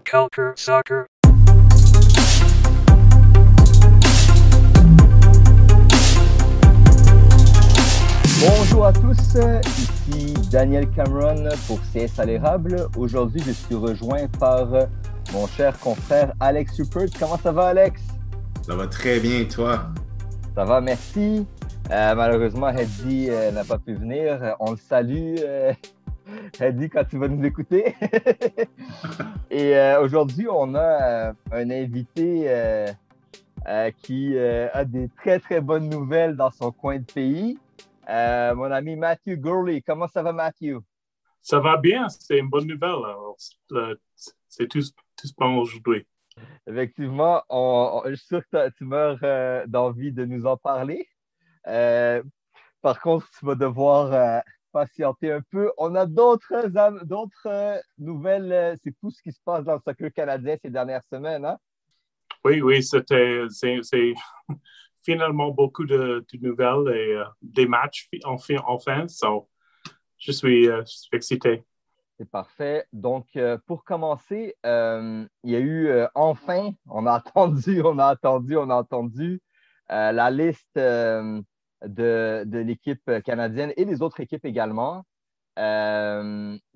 Culture Soccer. Bonjour à tous, ici Daniel Cameron pour CS à l'érable. Aujourd'hui, je suis rejoint par mon cher confrère Alex Rupert. Comment ça va, Alex? Ça va très bien, et toi? Ça va, merci. Malheureusement, Heddy n'a pas pu venir. On le salue, Heddy, quand tu vas nous écouter. Et aujourd'hui, on a un invité qui a des très, très bonnes nouvelles dans son coin de pays. Mon ami Matthew Gurley. Comment ça va, Matthew? Ça va bien, c'est une bonne nouvelle. Alors, c'est tout bon aujourd'hui. Effectivement, je suis sûr que tu meurs d'envie de nous en parler. Par contre, tu vas devoir patienter un peu. On a d'autres nouvelles. C'est tout ce qui se passe dans le soccer canadien ces dernières semaines, hein? Oui, c'est finalement beaucoup de nouvelles et des matchs enfin. So, je suis excité. C'est parfait. Donc, pour commencer, il y a eu enfin, on a attendu la liste de l'équipe canadienne et des autres équipes également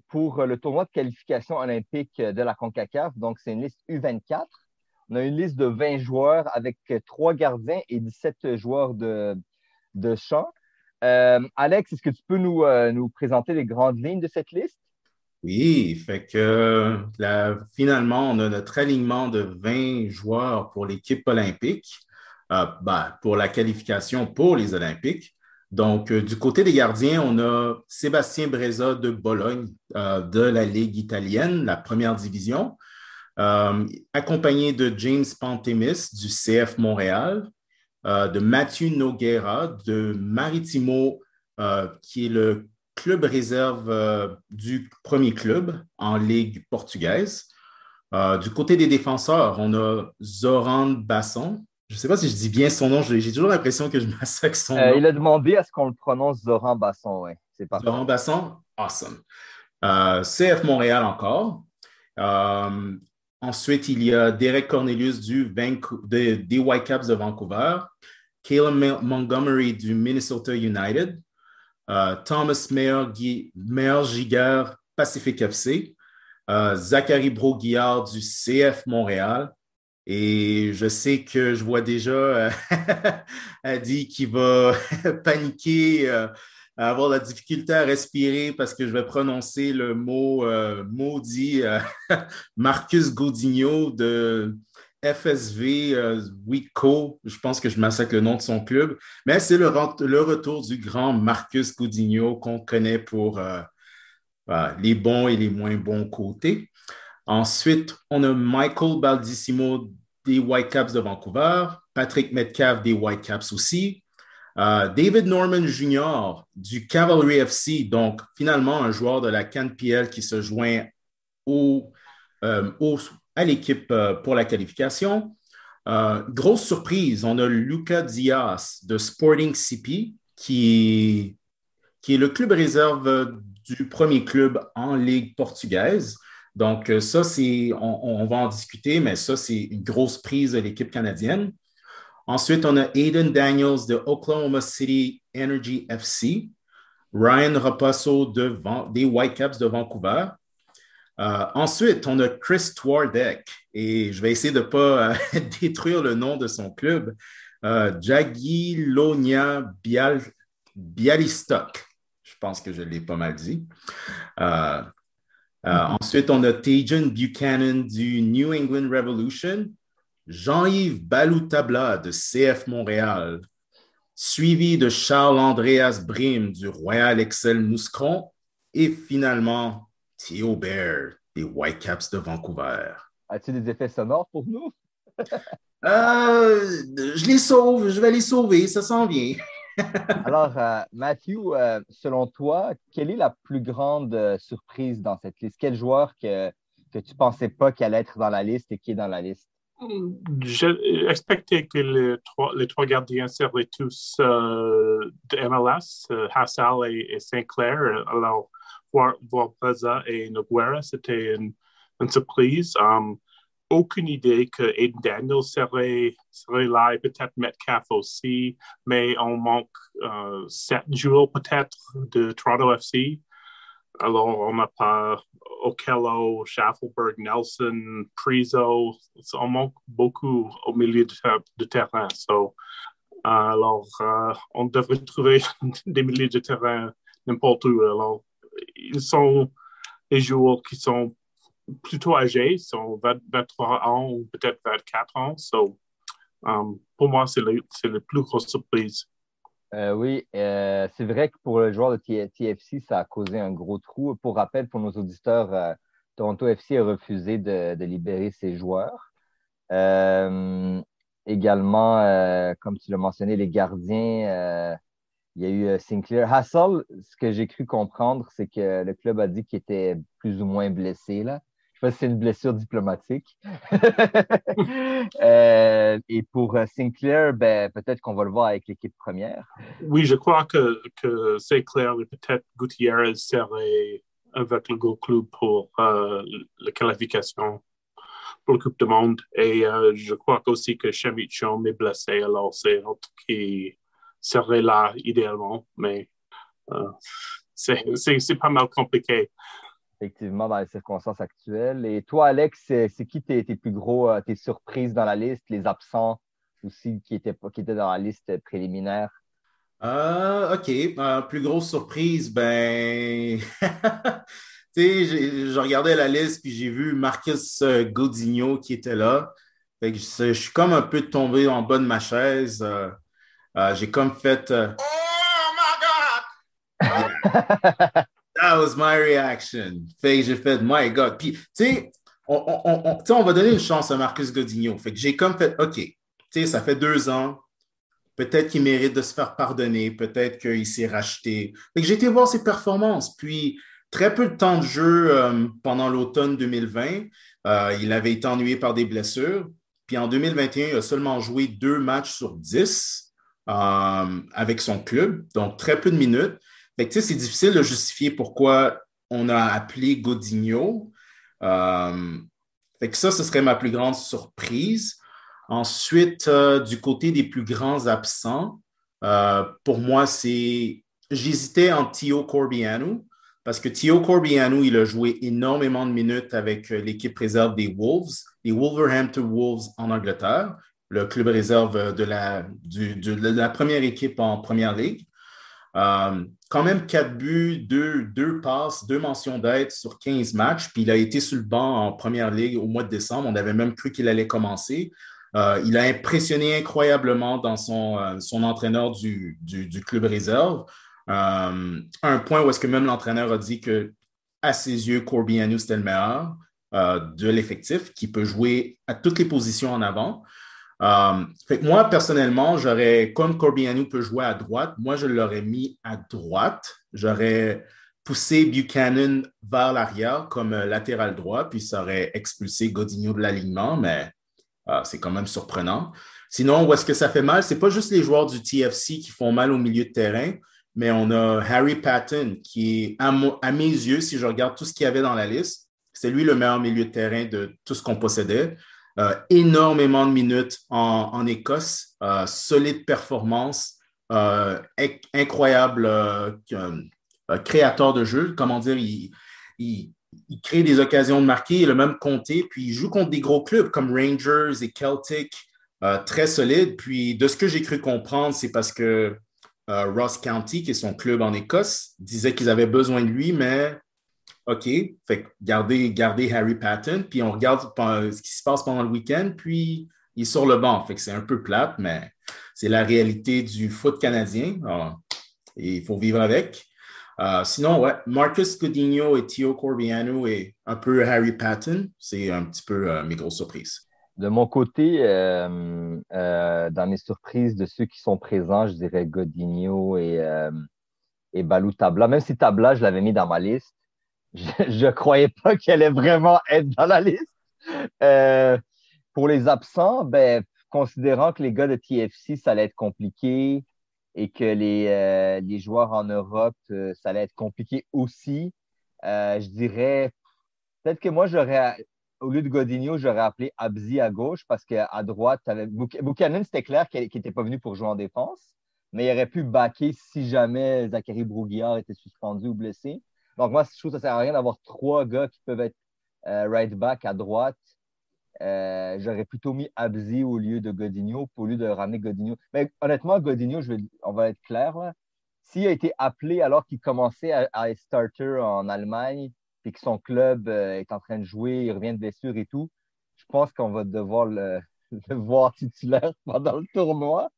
pour le tournoi de qualification olympique de la CONCACAF. Donc, c'est une liste U24. On a une liste de 20 joueurs avec 3 gardiens et 17 joueurs de champ. Alex, est-ce que tu peux nous présenter les grandes lignes de cette liste? Oui, fait que finalement, on a notre alignement de 20 joueurs pour l'équipe olympique, pour la qualification pour les Olympiques. Donc, du côté des gardiens, on a Sébastien Breza de Bologne, de la Ligue italienne, la première division, accompagné de James Pantemis du CF Montréal, de Mathieu Nogueira de Maritimo, qui est le club réserve du premier club en Ligue portugaise. Du côté des défenseurs, on a Zoran Basson. Je ne sais pas si je dis bien son nom, j'ai toujours l'impression que je massacre son nom. Il a demandé à ce qu'on le prononce Zoran Basson, oui. C'est parfait. Zoran Basson, awesome. CF Montréal encore. Ensuite, il y a Derek Cornelius des Whitecaps de Vancouver, Caleb Montgomery du Minnesota United, Thomas Meyer-Giger, Pacific FC, Zachary Broguillard du CF Montréal. Et je sais que je vois déjà Adi qui va paniquer, avoir la difficulté à respirer parce que je vais prononcer le mot maudit Marcus Godinho de FSV Wico. Je pense que je massacre le nom de son club, mais c'est le retour du grand Marcus Godinho qu'on connaît pour les bons et les moins bons côtés. Ensuite, on a Michael Baldissimo des Whitecaps de Vancouver, Patrick Metcalf des Whitecaps aussi, David Norman Jr. du Cavalry FC, donc finalement un joueur de la CanPL qui se joint à l'équipe pour la qualification. Grosse surprise, on a Lucas Diaz de Sporting CP qui est le club réserve du premier club en Ligue portugaise. Donc, ça, on va en discuter, mais ça, c'est une grosse prise de l'équipe canadienne. Ensuite, on a Aiden Daniels de Oklahoma City Energy FC, Ryan Raposo des Whitecaps de Vancouver. Ensuite, on a Chris Twardek, et je vais essayer de ne pas détruire le nom de son club, Jagiellonia Bialystok. Je pense que je l'ai pas mal dit. Ensuite, on a Tajan Buchanan du New England Revolution, Jean-Yves Baloutabla de CF Montréal, suivi de Charles-Andreas Brim du Royal Excel Mouscron et finalement Theo Bair des Whitecaps de Vancouver. As-tu des effets sonores pour nous? Je les sauve, je vais les sauver, ça s'en vient. Alors, Matthew, selon toi, quelle est la plus grande surprise dans cette liste? Quel joueur que tu ne pensais pas qu'il allait être dans la liste et qui est dans la liste? J'expectais que les trois gardiens seraient tous de MLS, Hassal et Sinclair. Alors, voir Plaza et Noguera, c'était une une surprise. Aucune idée que Aiden Daniels serait là et peut-être Metcalf aussi, mais on manque 7 joueurs peut-être de Toronto FC. Alors, on n'a pas Okello, Schaffelberg, Nelson, Priso. On manque beaucoup au milieu de terrain. Alors, on devrait trouver des milieux de terrain n'importe où. Alors, ils sont des joueurs qui sont plutôt âgés, sont 23 ans ou peut-être 24 ans. Pour moi, c'est la plus grosse surprise. Oui, c'est vrai que pour le joueur de TFC, ça a causé un gros trou. Pour rappel, pour nos auditeurs, Toronto FC a refusé de libérer ses joueurs. Également, comme tu l'as mentionné, les gardiens, il y a eu Sinclair. Hassel, ce que j'ai cru comprendre, c'est que le club a dit qu'il était plus ou moins blessé, là. Je sais pas si c'est une blessure diplomatique. Et pour Sinclair, ben, peut-être qu'on va le voir avec l'équipe première. Oui, je crois que c'est clair et peut-être Gutiérrez serait avec le Go Club pour la qualification pour la Coupe du Monde. Et je crois aussi que Shamit Chom est blessé, alors c'est l'autre qui serait là idéalement, mais c'est pas mal compliqué. Effectivement, dans les circonstances actuelles. Et toi, Alex, c'est qui tes plus gros, tes surprises dans la liste, les absents aussi qui étaient dans la liste préliminaire? OK. Plus grosse surprise, ben. Tu sais, je regardais la liste, puis j'ai vu Marcus Godinho qui était là. Fait que je suis comme un peu tombé en bas de ma chaise. J'ai comme fait Oh my God! Yeah, that was my reaction. Fait que j'ai fait My God. Puis, tu sais, tu sais, on va donner une chance à Marcus Godinho. Fait que j'ai comme fait OK. Tu sais, ça fait 2 ans. Peut-être qu'il mérite de se faire pardonner, peut-être qu'il s'est racheté. Fait que j'ai été voir ses performances. Puis, très peu de temps de jeu pendant l'automne 2020. Il avait été ennuyé par des blessures. Puis en 2021, il a seulement joué 2 matchs sur 10 avec son club, donc très peu de minutes. Fait que, tu sais, c'est difficile de justifier pourquoi on a appelé Godinho. Euh, Fait que ça, ce serait ma plus grande surprise. Ensuite, du côté des plus grands absents, pour moi, j'hésitais entre Tio Corbianu, parce que Tio Corbianu, il a joué énormément de minutes avec l'équipe réserve des Wolves, les Wolverhampton Wolves en Angleterre, le club réserve de la première équipe en Première Ligue. Quand même 4 buts, deux passes, 2 mentions d'aide sur 15 matchs. Puis il a été sur le banc en Première Ligue au mois de décembre. On avait même cru qu'il allait commencer. Il a impressionné incroyablement dans son entraîneur du club réserve. Un point où est-ce que même l'entraîneur a dit que, à ses yeux, Corbianu, c'était le meilleur de l'effectif, qui peut jouer à toutes les positions en avant. Fait que moi, personnellement, comme Corbianu peut jouer à droite, moi, je l'aurais mis à droite. J'aurais poussé Buchanan vers l'arrière comme latéral droit, puis ça aurait expulsé Godinho de l'alignement, mais c'est quand même surprenant. Sinon, où est-ce que ça fait mal? C'est pas juste les joueurs du TFC qui font mal au milieu de terrain, mais on a Harry Patton qui est, à mes yeux, si je regarde tout ce qu'il y avait dans la liste, c'est lui le meilleur milieu de terrain de tout ce qu'on possédait. Énormément de minutes en Écosse, solide performance, incroyable créateur de jeu. Comment dire, il crée des occasions de marquer, il a même compté, puis il joue contre des gros clubs comme Rangers et Celtic, très solide. Puis de ce que j'ai cru comprendre, c'est parce que Ross County, qui est son club en Écosse, disait qu'ils avaient besoin de lui, mais OK, fait que gardez Harry Patton, puis on regarde ce qui se passe pendant le week-end, puis il est sur le banc. Fait que c'est un peu plate, mais c'est la réalité du foot canadien. Et il faut vivre avec. Sinon, ouais, Marcus Godinho et Tio Corbianu et un peu Harry Patton, c'est un petit peu mes grosses surprises. De mon côté, dans mes surprises de ceux qui sont présents, je dirais Godinho et Balou Tabla. Même si Tabla, je l'avais mis dans ma liste, je ne croyais pas qu'il allait vraiment être dans la liste. Euh, pour les absents, ben, considérant que les gars de TFC, ça allait être compliqué et que les joueurs en Europe, ça allait être compliqué aussi, je dirais peut-être que moi, au lieu de Godinho, j'aurais appelé Abzi à gauche parce qu'à droite, Buchanan, c'était clair qu'il n'était pas venu pour jouer en défense, mais il aurait pu backer si jamais Zachary Broguillard était suspendu ou blessé. Donc, moi, je trouve que ça ne sert à rien d'avoir trois gars qui peuvent être right back à droite. J'aurais plutôt mis Abzi au lieu de Godinho, au lieu de ramener Godinho. Mais honnêtement, Godinho, on va être clair, là. S'il a été appelé alors qu'il commençait à être starter en Allemagne, et que son club est en train de jouer, il revient de blessure et tout, je pense qu'on va devoir le voir titulaire pendant le tournoi.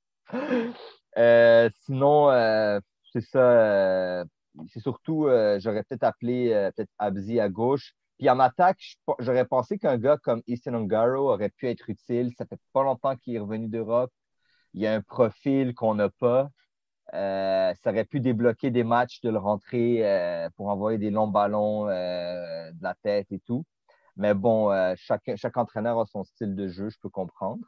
Sinon, c'est ça. C'est surtout, j'aurais peut-être appelé peut-être Abzi à gauche. Puis en attaque, j'aurais pensé qu'un gars comme Easton Ongaro aurait pu être utile. Ça fait pas longtemps qu'il est revenu d'Europe. Il y a un profil qu'on n'a pas. Ça aurait pu débloquer des matchs, de le rentrer pour envoyer des longs ballons de la tête et tout. Mais bon, chaque entraîneur a son style de jeu, je peux comprendre.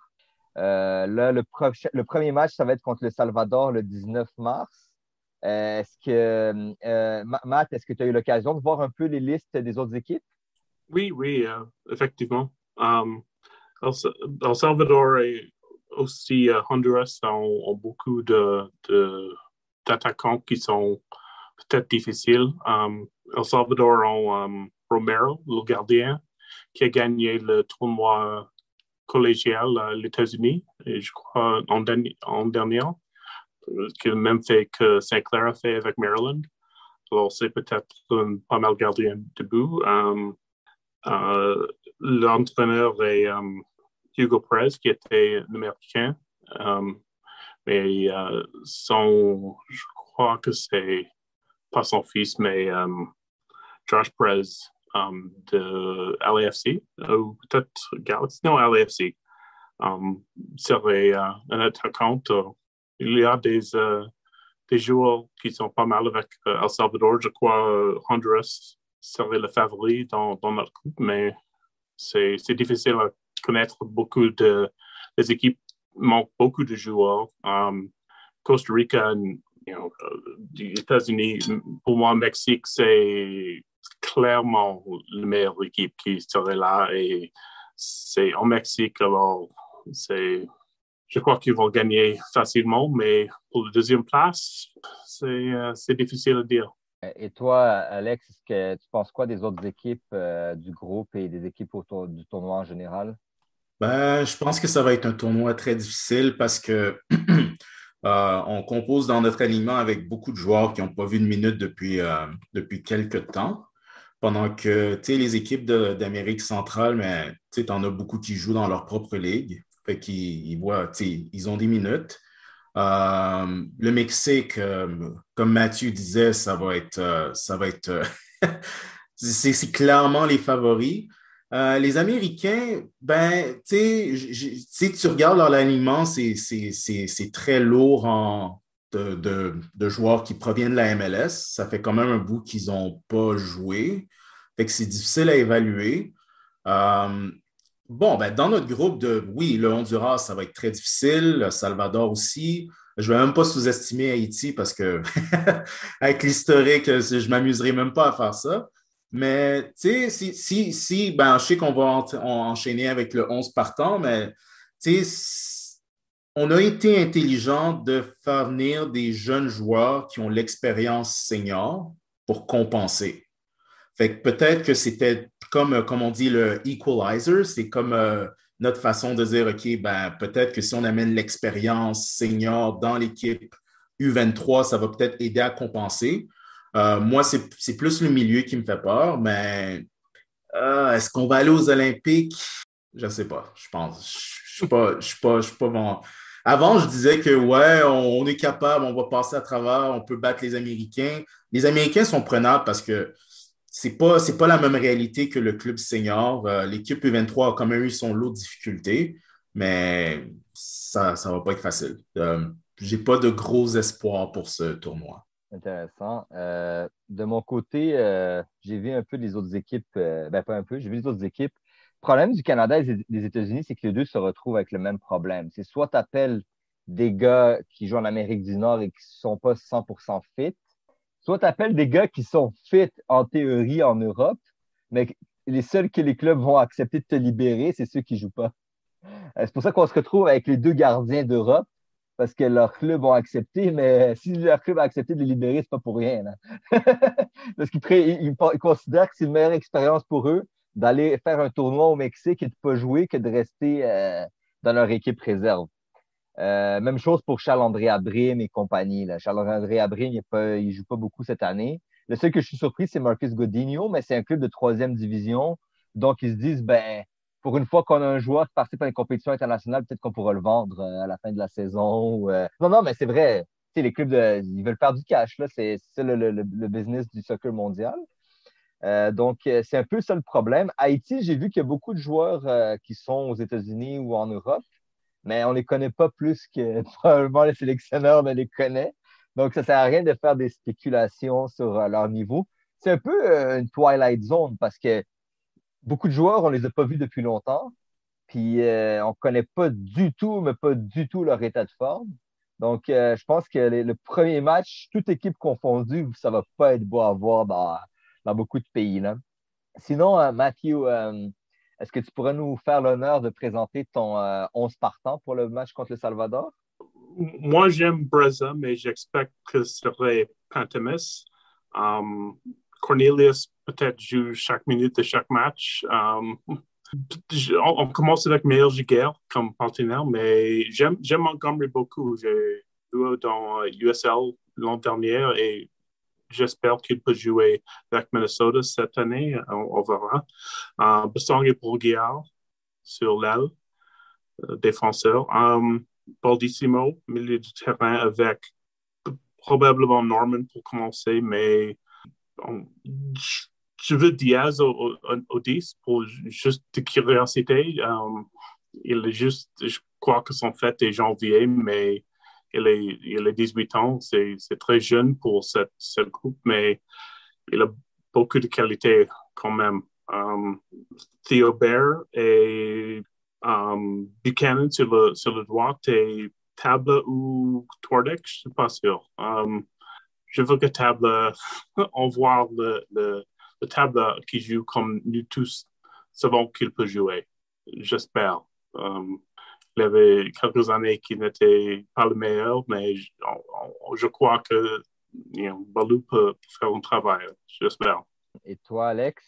Là, le premier match, ça va être contre le Salvador le 19 mars. Matt, est-ce que tu as eu l'occasion de voir un peu les listes des autres équipes? Oui, effectivement. El Salvador et aussi Honduras ont beaucoup d'attaquants qui sont peut-être difficiles. El Salvador ont Romero, le gardien, qui a gagné le tournoi collégial aux États-Unis, et je crois en dernier, qui a même fait que Sinclair a fait avec Maryland. Alors, c'est peut-être un pas mal gardien debout. L'entraîneur est Hugo Perez, qui était un Américain. Mais je crois que c'est pas son fils, mais Josh Perez de LAFC, ou peut-être Galaxy, non, LAFC, serait un attaquant. Il y a des joueurs qui sont pas mal avec El Salvador. Je crois Honduras serait le favori dans notre groupe, mais c'est difficile à connaître. Les équipes manquent beaucoup de joueurs. Costa Rica, les États-Unis, pour moi, Mexique, c'est clairement la meilleure équipe qui serait là, et c'est en Mexique, alors je crois qu'ils vont gagner facilement, mais pour la deuxième place, c'est difficile à dire. Et toi, Alex, est-ce que tu penses quoi des autres équipes du groupe et des équipes autour du tournoi en général? Ben, je pense que ça va être un tournoi très difficile parce que on compose dans notre alignement avec beaucoup de joueurs qui n'ont pas vu de minute depuis quelques temps. Pendant que, tu sais, les équipes d'Amérique centrale, mais tu en as beaucoup qui jouent dans leur propre ligue. Fait qu'ils voient, tu sais, ils ont des minutes. Le Mexique, comme Mathieu disait, c'est clairement les favoris. Les Américains, ben, tu sais, si tu regardes leur alignement, c'est très lourd de joueurs qui proviennent de la MLS. Ça fait quand même un bout qu'ils n'ont pas joué. Fait que c'est difficile à évaluer. Euh, bon, ben, dans notre groupe oui, le Honduras, ça va être très difficile. Le Salvador aussi. Je ne vais même pas sous-estimer Haïti parce que avec l'historique, je ne m'amuserai même pas à faire ça. Mais, tu sais, si ben, je sais qu'on va enchaîner avec le 11 partant, mais, tu sais, on a été intelligent de faire venir des jeunes joueurs qui ont l'expérience senior pour compenser. Fait que peut-être que c'était comme on dit, le equalizer, c'est comme notre façon de dire, OK, ben, peut-être que si on amène l'expérience senior dans l'équipe U23, ça va peut-être aider à compenser. Moi, c'est plus le milieu qui me fait peur, mais est-ce qu'on va aller aux Olympiques? Je ne sais pas, je pense. Je suis pas bon. Avant, je disais que ouais, on est capable, on va passer à travers, on peut battre les Américains. Les Américains sont prenables parce que c'est pas la même réalité que le club senior. L'équipe U23 a quand même eu son lot de difficultés, mais ça va pas être facile. J'ai pas de gros espoirs pour ce tournoi. Intéressant. De mon côté, j'ai vu un peu les autres équipes, ben pas un peu, j'ai vu les autres équipes. Le problème du Canada et des États-Unis, c'est que les deux se retrouvent avec le même problème. C'est soit tu appelles des gars qui jouent en Amérique du Nord et qui ne sont pas 100% fit, soit tu appelles des gars qui sont fit en théorie en Europe, mais les seuls que les clubs vont accepter de te libérer, c'est ceux qui jouent pas. C'est pour ça qu'on se retrouve avec les deux gardiens d'Europe, parce que leurs clubs ont accepté, mais si leur club a accepté de les libérer, c'est pas pour rien, là. Parce qu'ils considèrent que c'est une meilleure expérience pour eux d'aller faire un tournoi au Mexique et de pas jouer que de rester dans leur équipe réserve. Même chose pour Charles-André Abrime et compagnie. Là. Charles-André Abrime, il joue pas beaucoup cette année. Le seul que je suis surpris, c'est Marcus Godinho, mais c'est un club de troisième division. Donc, ils se disent, ben, pour une fois qu'on a un joueur qui participe à une compétition internationale, peut-être qu'on pourra le vendre à la fin de la saison. Non, non, mais c'est vrai. Tu sais, les clubs, ils veulent faire du cash. Là. C'est ça le business du soccer mondial. Donc, c'est un peu ça le problème. Haïti, j'ai vu qu'il y a beaucoup de joueurs qui sont aux États-Unis ou en Europe, mais on ne les connaît pas plus que probablement le sélectionneur ne les connaît. Donc, ça ne sert à rien de faire des spéculations sur leur niveau. C'est un peu une Twilight Zone parce que beaucoup de joueurs, on ne les a pas vus depuis longtemps. Puis, on ne connaît pas du tout, mais pas du tout leur état de forme. Donc, je pense que le premier match, toute équipe confondue, ça ne va pas être beau à voir dans beaucoup de pays, là. Sinon, Matthew, est-ce que tu pourrais nous faire l'honneur de présenter ton 11 partant pour le match contre le Salvador? Moi, j'aime Breza, mais j'expecte que ce serait Pantemis. Cornelius peut-être joue chaque minute de chaque match. On commence avec Meilleur Giguère comme partenaire, mais j'aime Montgomery beaucoup. J'ai joué dans USL l'an dernier et j'espère qu'il peut jouer avec Minnesota cette année. On verra. Bassong et Bourguiard sur l'aile, défenseur. Baldissimo, milieu de terrain avec probablement Norman pour commencer, mais je veux Diaz au 10 pour juste de curiosité. Il est juste, je crois que son fête est janvier, mais il est 18 ans. C'est très jeune pour cette groupe, mais il a beaucoup de qualités quand même. Theo Bair et Buchanan sur le droit et Table ou Twardek, je ne suis pas sûr. Je veux que Table envoie le Table qui joue comme nous tous savons qu'il peut jouer. J'espère. Il y avait quelques années qu'il n'était pas le meilleur, mais je crois que Balou peut faire un travail. J'espère. Et toi, Alex?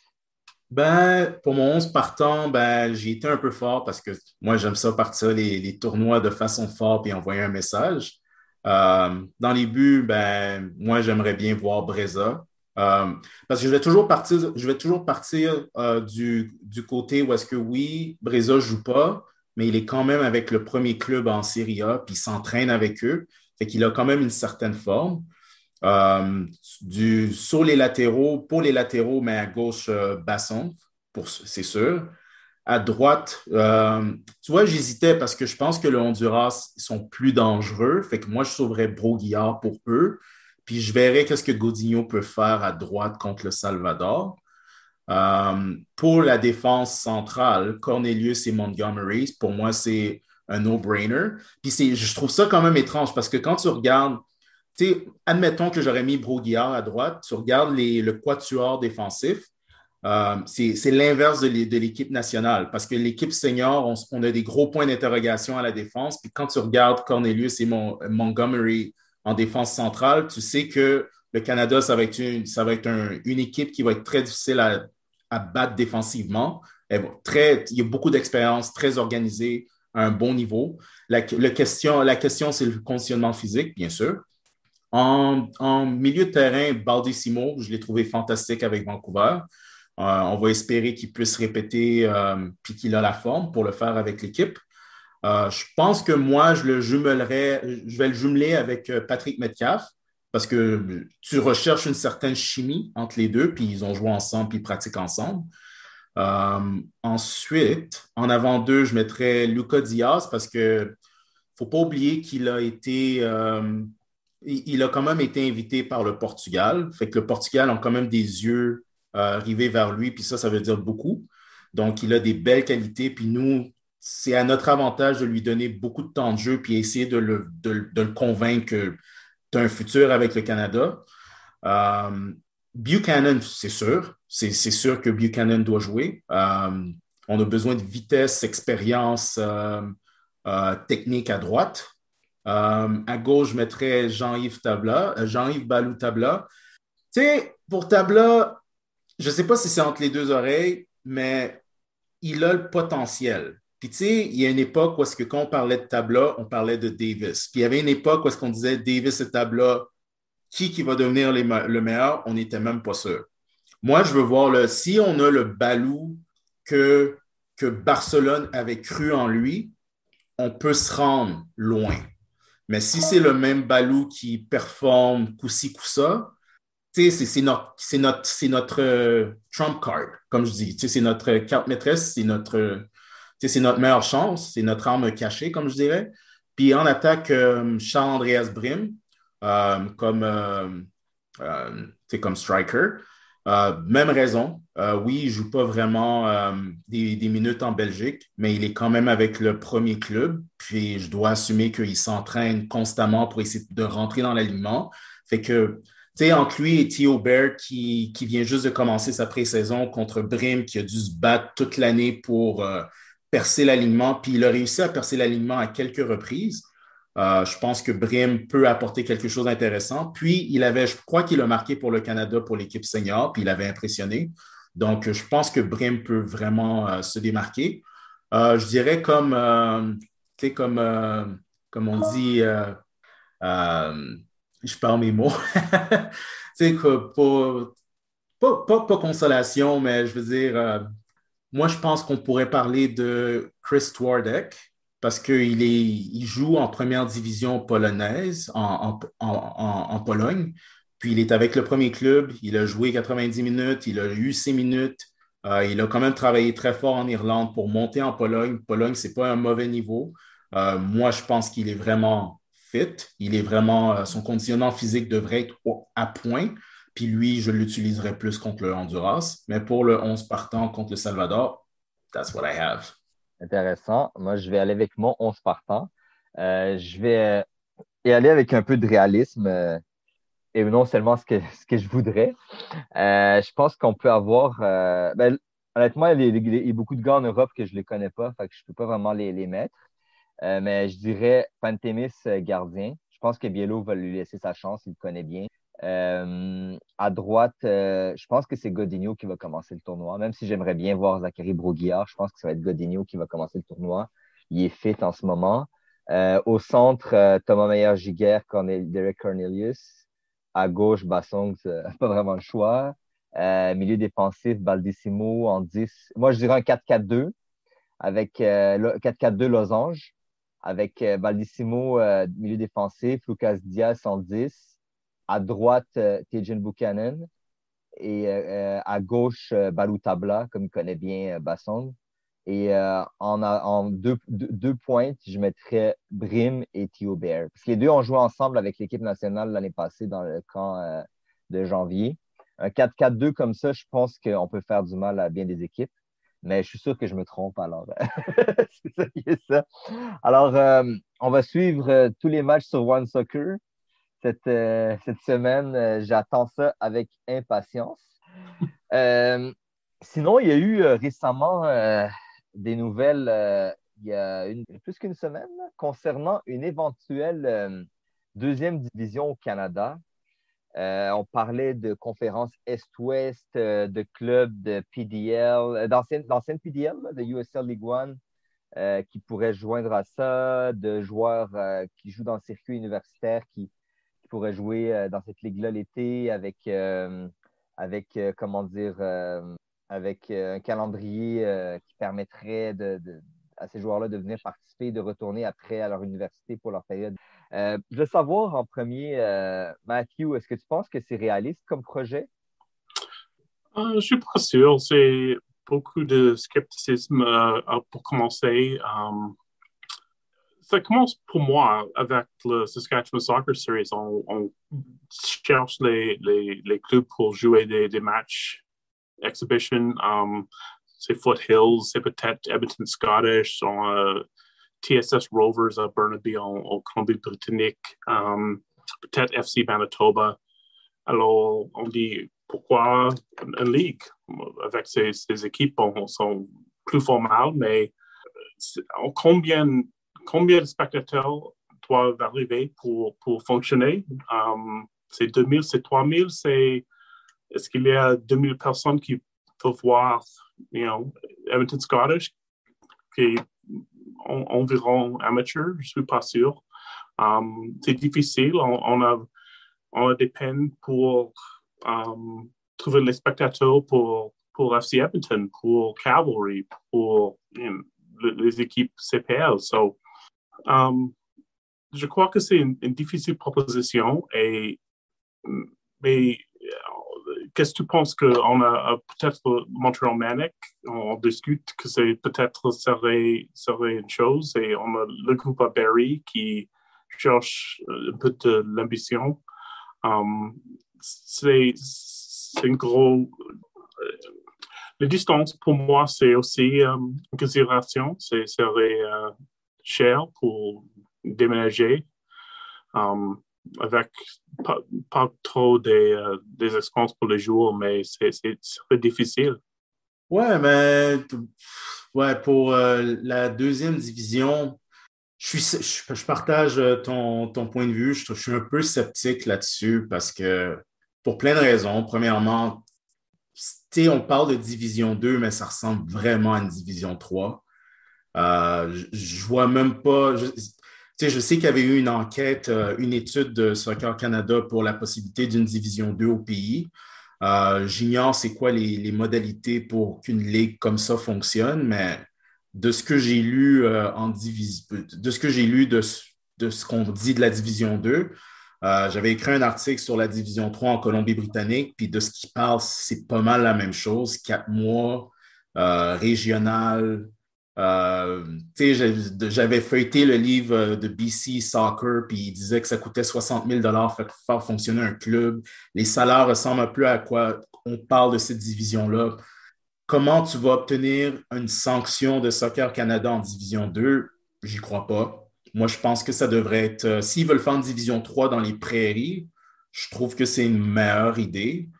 Ben, pour mon 11 partant, ben, j'ai été un peu fort parce que moi, j'aime ça partir les tournois de façon forte et envoyer un message. Dans les buts, ben, moi, j'aimerais bien voir Breza. Parce que je vais toujours partir du côté où est-ce que oui, Breza joue pas, mais il est quand même avec le premier club en Serie A, puis il s'entraîne avec eux. Fait qu'il a quand même une certaine forme. Sur les latéraux, pour les latéraux, mais à gauche, Basson, c'est sûr. À droite, tu vois, j'hésitais parce que je pense que le Honduras sont plus dangereux. Fait que moi, je sauverais Broguillard pour eux. Puis je verrai qu'est-ce que Godinho peut faire à droite contre le Salvador. Pour la défense centrale, Cornelius et Montgomery, pour moi, c'est un no-brainer. Puis je trouve ça quand même étrange parce que quand tu regardes, tu sais, admettons que j'aurais mis Broguillard à droite, tu regardes le quatuor défensif, c'est l'inverse de l'équipe nationale parce que l'équipe senior, on a des gros points d'interrogation à la défense. Puis quand tu regardes Cornelius et Montgomery en défense centrale, tu sais que le Canada, ça va être une équipe qui va être très difficile à battre défensivement. Il y a beaucoup d'expérience, très organisée, à un bon niveau. La question, c'est le conditionnement physique, bien sûr. En milieu de terrain, Baldissimo, je l'ai trouvé fantastique avec Vancouver. On va espérer qu'il puisse répéter puis qu'il a la forme pour le faire avec l'équipe. Je pense que moi, je vais le jumeler avec Patrick Metcalf parce que tu recherches une certaine chimie entre les deux, puis ils ont joué ensemble, puis ils pratiquent ensemble. Ensuite, en avant d'eux, je mettrais Lucas Diaz parce que ne faut pas oublier il a quand même été invité par le Portugal. Fait que le Portugal a quand même des yeux rivés vers lui, puis ça veut dire beaucoup. Donc, il a des belles qualités, puis nous, c'est à notre avantage de lui donner beaucoup de temps de jeu, puis essayer de le convaincre que tu as un futur avec le Canada. Buchanan, c'est sûr. c'est sûr que Buchanan doit jouer. On a besoin de vitesse, expérience, technique à droite. À gauche, je mettrais Jean-Yves Ballou-Tabla. Tu sais, pour Tabla, je ne sais pas si c'est entre les deux oreilles, mais il a le potentiel. Puis tu sais, il y a une époque où est-ce que quand on parlait de Tabla, on parlait de Davis. Puis il y avait une époque où est-ce qu'on disait Davis et Tabla, qui va devenir le meilleur, on n'était même pas sûr. Moi, je veux voir, si on a le Balou que Barcelone avait cru en lui, on peut se rendre loin. Mais si c'est le même Balou qui performe coup-ci, coup-ça, c'est notre trump card, comme je dis. C'est notre carte maîtresse, c'est notre meilleure chance, c'est notre arme cachée, comme je dirais. Puis en attaque, Charles-Andreas Brim, comme striker. Même raison. Oui, il ne joue pas vraiment des minutes en Belgique, mais il est quand même avec le premier club. Puis je dois assumer qu'il s'entraîne constamment pour essayer de rentrer dans l'alignement. Fait que, tu sais, entre lui et Theo Bair, qui vient juste de commencer sa pré-saison contre Brim, qui a dû se battre toute l'année pour percer l'alignement, puis il a réussi à percer l'alignement à quelques reprises. Je pense que Brim peut apporter quelque chose d'intéressant. Puis, je crois qu'il a marqué pour le Canada pour l'équipe senior, puis il avait impressionné. Donc, je pense que Brim peut vraiment se démarquer. Je dirais tu sais, comme on dit, je perds mes mots. Tu sais, pas consolation, mais je veux dire, moi, je pense qu'on pourrait parler de Chris Twardek parce qu'il joue en première division polonaise en Pologne. Puis il est avec le premier club. Il a joué 90 minutes. Il a eu 6 minutes. Il a quand même travaillé très fort en Irlande pour monter en Pologne. Pologne, ce n'est pas un mauvais niveau. Moi, je pense qu'il est vraiment fit. Son conditionnement physique devrait être à point. Puis lui, je l'utiliserai plus contre le Honduras. Mais pour le 11 partant contre le Salvador, that's what I have. Intéressant. Moi, je vais aller avec mon 11 partant. Je vais y aller avec un peu de réalisme et non seulement ce que je voudrais. Je pense qu'on peut avoir. Honnêtement, il y a beaucoup de gars en Europe que je ne les connais pas, fait que je ne peux pas vraiment les mettre. Mais je dirais Pantémis, gardien. Je pense que Biello va lui laisser sa chance, il le connaît bien. À droite, je pense que c'est Godinho qui va commencer le tournoi. Même si j'aimerais bien voir Zachary Broguillard, je pense que ça va être Godinho qui va commencer le tournoi. Il est fit en ce moment. Au centre, Thomas Meyer-Giguère, Derek Cornelius. À gauche, Bassong, pas vraiment le choix. Milieu défensif, Baldissimo en 10. Moi, je dirais un 4-4-2 avec 4-4-2 losange avec Baldissimo, milieu défensif, Lucas Diaz en 10. À droite, Tejan Buchanan. Et à gauche, Balou Tabla, comme il connaît bien Bassong. Et en deux pointes, je mettrais Brim et Theo Bair. Parce que les deux ont joué ensemble avec l'équipe nationale l'année passée dans le camp de janvier. Un 4-4-2 comme ça, je pense qu'on peut faire du mal à bien des équipes. Mais je suis sûr que je me trompe, alors c'est ça qui est ça. Alors, on va suivre tous les matchs sur One Soccer cette semaine. J'attends ça avec impatience. Sinon, il y a eu récemment des nouvelles, il y a plus qu'une semaine, concernant une éventuelle deuxième division au Canada. On parlait de conférences Est-Ouest, de clubs de PDL, d'anciennes PDL, de USL League One, qui pourraient se joindre à ça, de joueurs qui jouent dans le circuit universitaire qui pourraient jouer dans cette ligue-là l'été comment dire, avec un calendrier qui permettrait à ces joueurs-là de venir participer, de retourner après à leur université pour leur période. Je veux savoir en premier, Matthew, est-ce que tu penses que c'est réaliste comme projet? Je suis pas sûr. C'est beaucoup de scepticisme pour commencer. Ça commence pour moi avec le Saskatchewan Soccer Series. On cherche les clubs pour jouer des matchs exhibition. C'est Foothills, c'est peut-être Edmonton Scottish, TSS Rovers à Burnaby en Colombie-Britannique, peut-être FC Manitoba. Alors, on dit pourquoi une ligue avec ces équipes sont plus formales, mais combien de spectateurs doivent arriver pour fonctionner? C'est 2000, c'est 3000, est-ce qu'il y a 2000 personnes qui peuvent voir, Edmonton Scottish, qui est environ amateur, je ne suis pas sûr. C'est difficile, on a des peines pour trouver les spectateurs pour FC Edmonton, pour Cavalry, pour les équipes CPL. So, je crois que c'est une difficile proposition. Mais qu'est-ce que tu penses qu'on a peut-être Montreal Manic, on discute que c'est peut-être serait une chose, et on a le groupe à Barrie qui cherche un peu de l'ambition. C'est une grosse... La distance, pour moi, c'est aussi une considération. C'est serait cher pour déménager avec pas trop des expenses pour les jours, mais c'est difficile. Ouais, mais pour la deuxième division, je partage ton point de vue. Je suis un peu sceptique là-dessus parce que pour plein de raisons. Premièrement, on parle de division 2, mais ça ressemble vraiment à une division 3. Je vois même pas. Je sais qu'il y avait eu une enquête, une étude de Soccer Canada pour la possibilité d'une division 2 au pays. J'ignore c'est quoi les modalités pour qu'une ligue comme ça fonctionne, mais de ce que j'ai lu de ce que j'ai lu de ce qu'on dit de la division 2, j'avais écrit un article sur la division 3 en Colombie-Britannique, puis de ce qu'il parle, c'est pas mal la même chose. 4 mois, régional. J'avais feuilleté le livre de BC Soccer, puis il disait que ça coûtait 60 000 pour faire fonctionner un club. Les salaires ressemblent un peu à quoi on parle de cette division-là. Comment tu vas obtenir une sanction de Soccer Canada en division 2? J'y crois pas. Moi, je pense que ça devrait être, s'ils veulent faire une division 3 dans les prairies, je trouve que c'est une meilleure idée.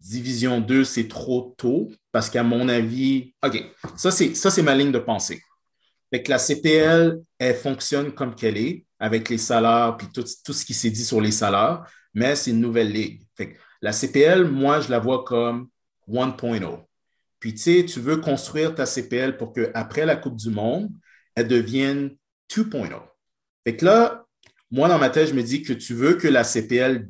Division 2, c'est trop tôt parce qu'à mon avis, OK, ça c'est ma ligne de pensée. Fait que la CPL, elle fonctionne comme qu'elle est avec les salaires puis tout ce qui s'est dit sur les salaires, mais c'est une nouvelle ligue. Fait que la CPL, moi, je la vois comme 1.0. Puis, tu sais, tu veux construire ta CPL pour qu'après la Coupe du Monde, elle devienne 2.0. Fait que là, moi, dans ma tête, je me dis que tu veux que la CPL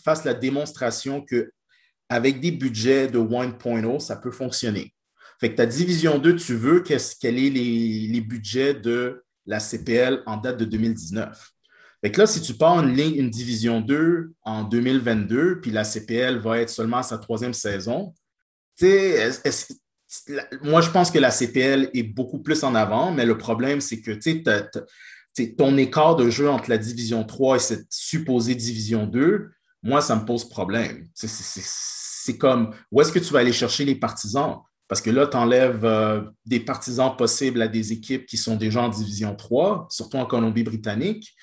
fasse la démonstration qu'avec des budgets de 1.0, ça peut fonctionner. Fait que ta division 2, tu veux quels est les budgets de la CPL en date de 2019. Fait que là, si tu pars une division 2 en 2022, puis la CPL va être seulement à sa 3e saison, moi, je pense que la CPL est beaucoup plus en avant, mais le problème, c'est que ton écart de jeu entre la division 3 et cette supposée division 2, moi, ça me pose problème. C'est comme, où est-ce que tu vas aller chercher les partisans? Parce que là, tu enlèves des partisans possibles à des équipes qui sont déjà en division 3, surtout en Colombie-Britannique.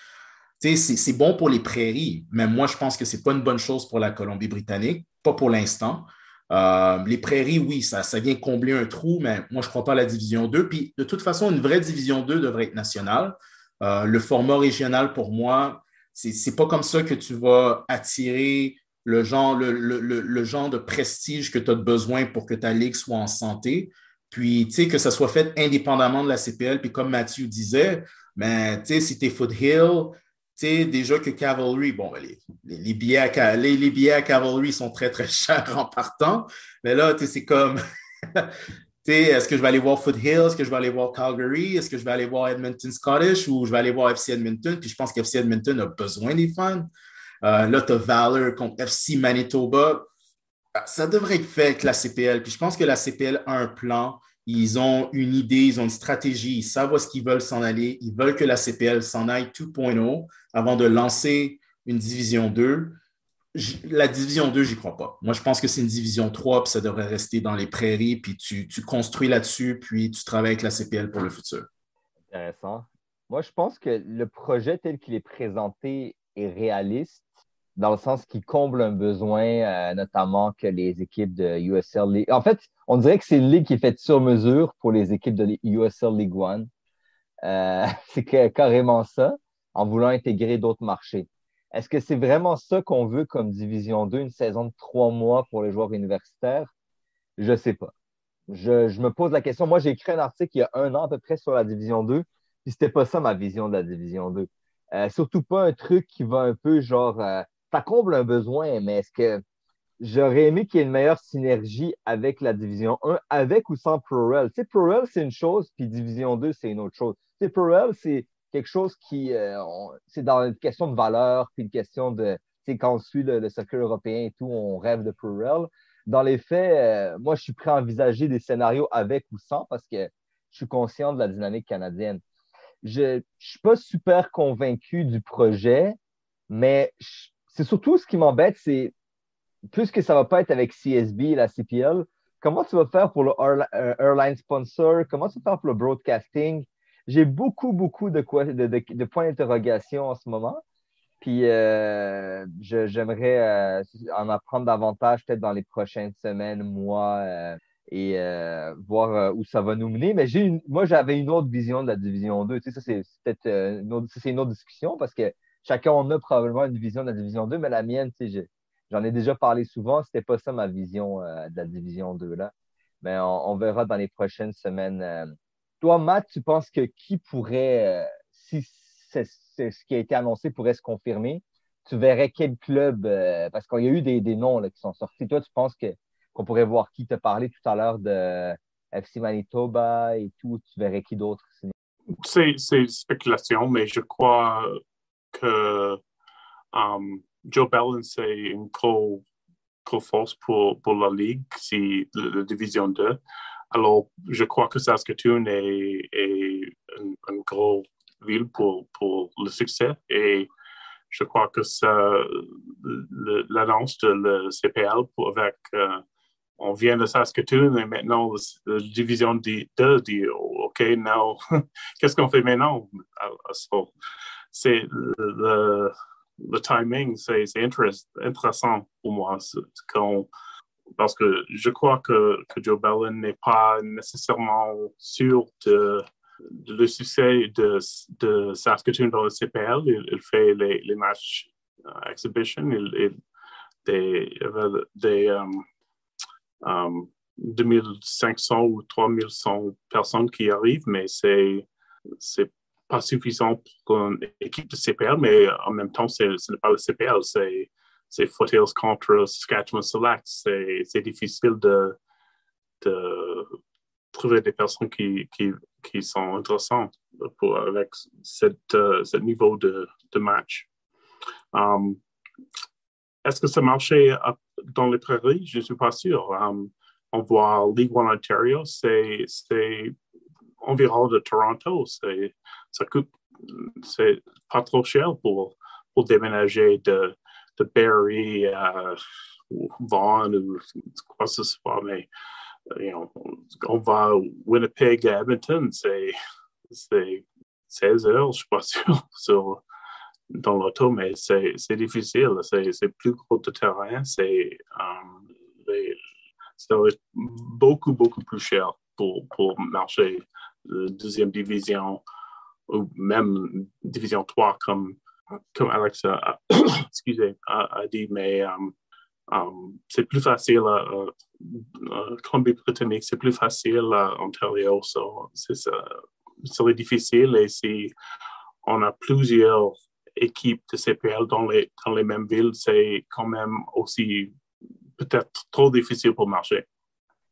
C'est bon pour les prairies, mais moi, je pense que ce n'est pas une bonne chose pour la Colombie-Britannique, pas pour l'instant. Les prairies, oui, ça vient combler un trou, mais moi, je ne crois pas à la division 2. Puis, de toute façon, une vraie division 2 devrait être nationale. Le format régional, pour moi, c'est pas comme ça que tu vas attirer le genre de prestige que tu as besoin pour que ta ligue soit en santé. Puis, tu sais, que ça soit fait indépendamment de la CPL. Puis, comme Mathieu disait, mais tu sais, si tu es Foothill, tu sais, déjà que Cavalry, bon, les billets à Cavalry sont très, très chers en partant. Mais là, tu sais, c'est comme, est-ce que je vais aller voir Foothill? Est-ce que je vais aller voir Calgary? Est-ce que je vais aller voir Edmonton Scottish ou je vais aller voir FC Edmonton? Puis je pense qu'FC Edmonton a besoin des fans. Là, tu as Valor contre FC Manitoba. Ça devrait être fait avec la CPL. Puis je pense que la CPL a un plan. Ils ont une idée, ils ont une stratégie. Ils savent où est-ce qu'ils veulent s'en aller. Ils veulent que la CPL s'en aille 2.0 avant de lancer une division 2. La division 2, j'y crois pas. Moi, je pense que c'est une division 3, puis ça devrait rester dans les prairies, puis tu construis là-dessus, puis tu travailles avec la CPL pour le futur. Intéressant. Moi, je pense que le projet tel qu'il est présenté est réaliste, dans le sens qu'il comble un besoin, notamment que les équipes de USL League. En fait, on dirait que c'est une ligue qui est faite sur mesure pour les équipes de USL League One. C'est carrément ça, en voulant intégrer d'autres marchés. Est-ce que c'est vraiment ça qu'on veut comme Division 2, une saison de 3 mois pour les joueurs universitaires? Je ne sais pas. Je me pose la question. Moi, j'ai écrit un article il y a 1 an à peu près sur la Division 2, puis c'était pas ça ma vision de la Division 2. Surtout pas un truc qui va un peu genre, ça comble un besoin, mais est-ce que j'aurais aimé qu'il y ait une meilleure synergie avec la Division 1, avec ou sans ProRel. Tu sais, ProRel, c'est une chose, puis Division 2, c'est une autre chose. Tu sais, ProRel, c'est quelque chose qui, c'est dans une question de valeur, puis une question de, tu sais, quand on suit le soccer européen et tout, on rêve de ProRel. Dans les faits, moi, je suis prêt à envisager des scénarios avec ou sans parce que je suis conscient de la dynamique canadienne. Je ne suis pas super convaincu du projet, mais c'est surtout ce qui m'embête, c'est puisque ça va pas être avec CSB et la CPL, comment tu vas faire pour le airline sponsor? Comment tu vas faire pour le broadcasting? J'ai beaucoup de points d'interrogation en ce moment. Puis j'aimerais en apprendre davantage peut-être dans les prochaines semaines, mois, et voir où ça va nous mener. Mais moi, j'avais une autre vision de la Division 2. Tu sais, ça, c'est peut-être une autre discussion parce que chacun en a probablement une vision de la Division 2, mais la mienne, tu sais, j'en ai déjà parlé souvent, c'était pas ça ma vision de la Division 2 là. Mais on verra dans les prochaines semaines. Toi, Matt, tu penses que qui pourrait, si c'est ce qui a été annoncé pourrait se confirmer, tu verrais quel club, parce qu'il y a eu des noms là, qui sont sortis. Toi, tu penses qu'on pourrait voir qui te parlait tout à l'heure de FC Manitoba et tout, tu verrais qui d'autre sinon? C'est spéculation, mais je crois que Joe Bellin, c'est une trop force pour la Ligue, si la Division 2. Alors, je crois que Saskatoon est une grosse ville pour le succès et je crois que l'annonce de la CPL avec on vient de Saskatoon et maintenant la division 2 dit OK, now, qu'est-ce qu'on fait maintenant? So, c'est le timing, c'est intéressant pour moi. Parce que je crois que Joe Bellin n'est pas nécessairement sûr de le succès de Saskatoon dans le CPL. Il fait les matchs exhibition. Il avait des 2500 ou 3100 personnes qui arrivent, mais c'est pas suffisant pour une équipe de CPL, mais en même temps, ce n'est pas le CPL, c'est Foothills contre Saskatchewan Select. C'est difficile de trouver des personnes qui sont intéressantes avec ce niveau de match. Est-ce que ça marchait dans les prairies? Je ne suis pas sûr. On voit League One Ontario, c'est environ de Toronto. Ça coûte, c'est pas trop cher pour déménager de Barrie à Vaughan ou quoi que ce soit, mais on va à Winnipeg à Edmonton, c'est 16 heures, je ne suis pas sûr, dans l'auto, mais c'est difficile. C'est plus gros de terrain. C'est beaucoup plus cher pour marcher deuxième division ou même division 3 comme Alex excusez, a dit, mais c'est plus facile à Colombie-Britannique, c'est plus facile à Ontario, ça serait difficile. Et si on a plusieurs équipes de CPL dans les mêmes villes, c'est quand même aussi peut-être trop difficile pour marcher.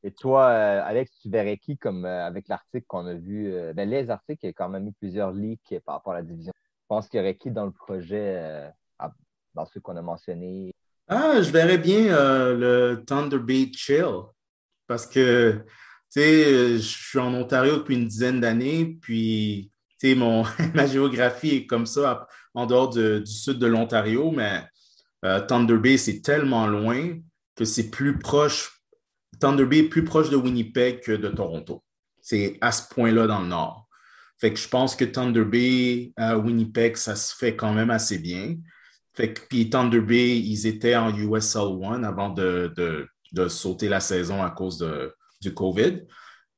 Et toi, Alex, tu verrais qui comme avec l'article qu'on a vu, les articles, il y a quand même eu plusieurs leaks par rapport à la division. Je pense qu'il y aurait qui dans le projet, dans ceux qu'on a mentionnés? Je verrais bien le Thunder Bay Chill parce que, tu sais, je suis en Ontario depuis une dizaine d'années, puis, tu sais, ma géographie est comme ça en dehors du sud de l'Ontario, mais Thunder Bay, c'est tellement loin que c'est plus proche. Thunder Bay est plus proche de Winnipeg que de Toronto. C'est à ce point-là dans le nord. Fait que je pense que Thunder Bay à Winnipeg, ça se fait quand même assez bien. Puis Thunder Bay, ils étaient en USL 1 avant de sauter la saison à cause du COVID.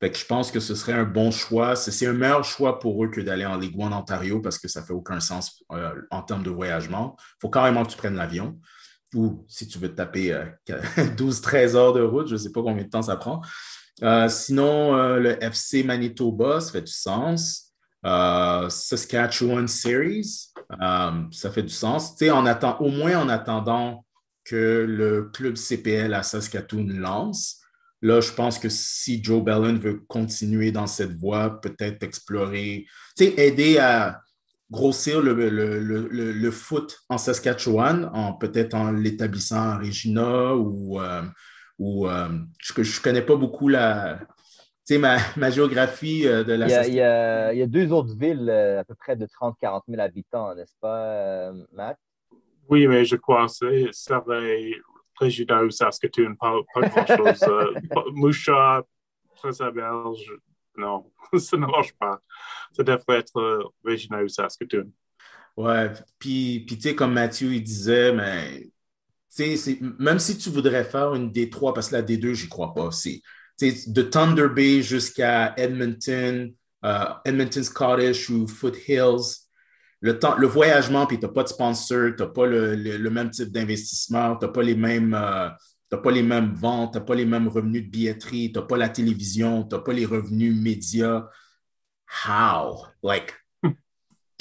Fait que je pense que ce serait un bon choix. C'est un meilleur choix pour eux que d'aller en Ligue 1 en Ontario parce que ça fait aucun sens en termes de voyagement. Il faut carrément que tu prennes l'avion. Ou si tu veux te taper 12-13 heures de route, je ne sais pas combien de temps ça prend. Sinon, le FC Manitoba, ça fait du sens. Saskatchewan Series, ça fait du sens. Tu sais, au moins en attendant que le club CPL à Saskatoon lance. Là, je pense que si Joe Bellin veut continuer dans cette voie, peut-être explorer, tu sais, aider à grossir le foot en Saskatchewan, peut-être en l'établissant à Regina je ne connais pas beaucoup ma géographie de la Saskatchewan. Il y a deux autres villes à peu près de 30-40 000 habitants, n'est-ce pas, Matt? Oui, mais je crois que ça serait régional Saskatoon, pas grand-chose. Moucha, Prince-Auberge, non, ça ne marche pas. Ça devrait être régional Saskatoon. Ouais, puis tu sais, comme Mathieu, il disait, mais même si tu voudrais faire une D3, parce que la D2, j'y crois pas, de Thunder Bay jusqu'à Edmonton, Edmonton Scottish ou Foothills, le voyagement, puis tu n'as pas de sponsor, tu n'as pas le même type d'investissement, tu n'as pas t'as pas les mêmes ventes, tu n'as pas les mêmes revenus de billetterie, tu n'as pas la télévision, tu n'as pas les revenus médias. How? Like,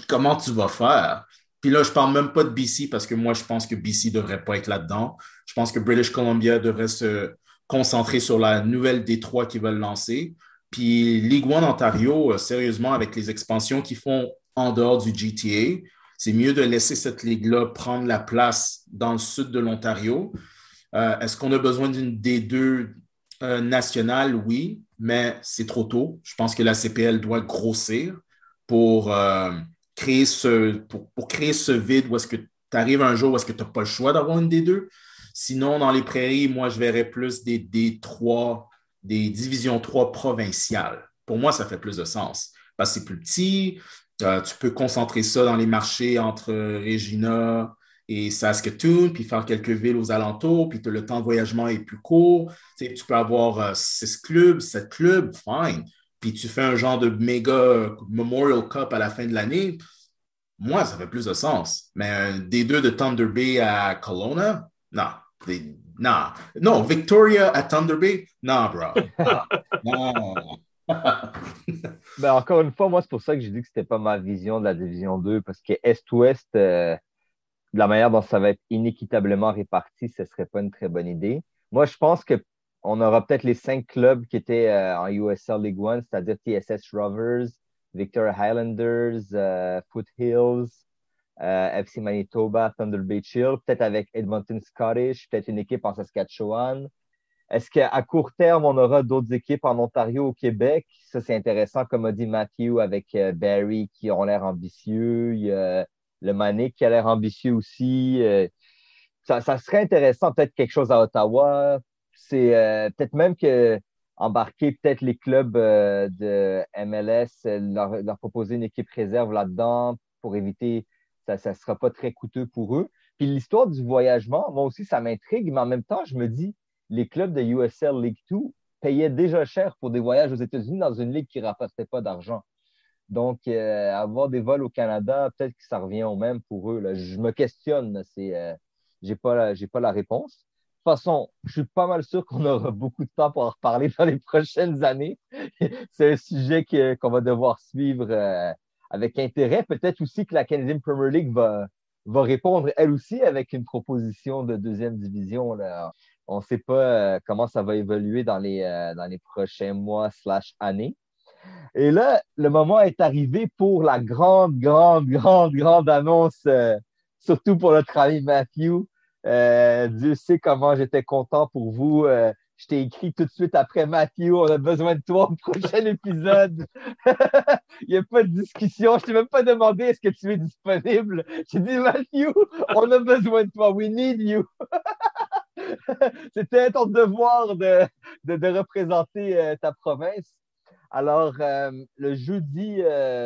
comment tu vas faire? Puis là, je ne parle même pas de BC parce que moi, je pense que BC ne devrait pas être là-dedans. Je pense que British Columbia devrait se concentrer sur la nouvelle Détroit qu'ils veulent lancer. Puis Ligue 1 Ontario, sérieusement, avec les expansions qu'ils font en dehors du GTA, c'est mieux de laisser cette ligue-là prendre la place dans le sud de l'Ontario. Est-ce qu'on a besoin d'une D2 nationale? Oui, mais c'est trop tôt. Je pense que la CPL doit grossir pour pour créer ce vide où est-ce que tu arrives un jour où est-ce que tu n'as pas le choix d'avoir une D2. Sinon, dans les prairies, moi, je verrais plus des D3, des divisions 3 provinciales. Pour moi, ça fait plus de sens parce que c'est plus petit. Tu peux concentrer ça dans les marchés entre Regina et Saskatoon, puis faire quelques villes aux alentours, puis le temps de voyagement est plus court. Tu peux avoir 6 clubs, 7 clubs, fine. Puis tu fais un genre de méga Memorial Cup à la fin de l'année. Moi, ça fait plus de sens. Mais un D2 de Thunder Bay à Kelowna, non. Non. Non, Victoria à Thunder Bay, non, bro. Non. Ben, encore une fois, moi, c'est pour ça que j'ai dit que c'était pas ma vision de la Division 2, parce que Est-Ouest, de la manière dont ça va être inéquitablement réparti, ce serait pas une très bonne idée. Moi, je pense que on aura peut-être les 5 clubs qui étaient en USL League One, c'est-à-dire TSS Rovers, Victoria Highlanders, Foothills, FC Manitoba, Thunder Bay Chill, peut-être avec Edmonton Scottish, peut-être une équipe en Saskatchewan. Est-ce qu'à court terme, on aura d'autres équipes en Ontario, au Québec? Ça, c'est intéressant, comme a dit Matthew, avec Barrie qui ont l'air ambitieux. Il y a le Manic qui a l'air ambitieux aussi. Ça serait intéressant, peut-être quelque chose à Ottawa. C'est peut-être même que embarquer peut-être les clubs de MLS, leur proposer une équipe réserve là-dedans pour éviter, ça ne sera pas très coûteux pour eux. Puis l'histoire du voyagement, moi aussi, ça m'intrigue, mais en même temps, je me dis, les clubs de USL League 2 payaient déjà cher pour des voyages aux États-Unis dans une ligue qui ne rapportait pas d'argent. Donc, avoir des vols au Canada, peut-être que ça revient au même pour eux. Là. Je me questionne, j'ai pas la réponse. De toute façon, je suis pas mal sûr qu'on aura beaucoup de temps pour en reparler dans les prochaines années. C'est un sujet qu'on va devoir suivre avec intérêt. Peut-être aussi que la Canadian Premier League va répondre elle aussi avec une proposition de deuxième division. Là. On ne sait pas comment ça va évoluer dans les prochains mois/années. Et là, le moment est arrivé pour la grande annonce, surtout pour notre ami Matthew. Dieu sait comment j'étais content pour vous. Je t'ai écrit tout de suite après Matthew, on a besoin de toi au prochain épisode. Il n'y a pas de discussion. Je ne t'ai même pas demandé est-ce que tu es disponible. J'ai dit Matthew, on a besoin de toi. We need you. C'était ton devoir de représenter ta province. Alors, le jeudi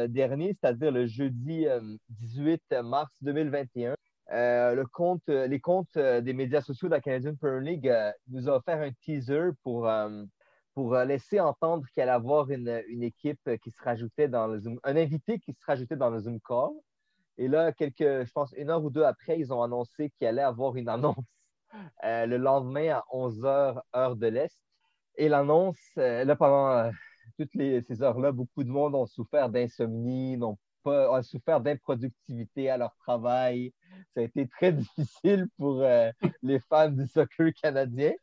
dernier, c'est-à-dire le jeudi 18 mars 2021, les comptes des médias sociaux de la Canadian Premier League nous a offert un teaser pour laisser entendre qu'il allait avoir une équipe qui se rajoutait dans le Zoom, un invité qui se rajoutait dans le Zoom call. Et là, je pense, 1 heure ou 2 après, ils ont annoncé qu'il allait avoir une annonce le lendemain à 11 h, heure de l'Est. Et l'annonce, là, pendant toutes ces heures-là, beaucoup de monde ont souffert d'insomnie, ont souffert d'improductivité à leur travail. Ça a été très difficile pour les fans du soccer canadien.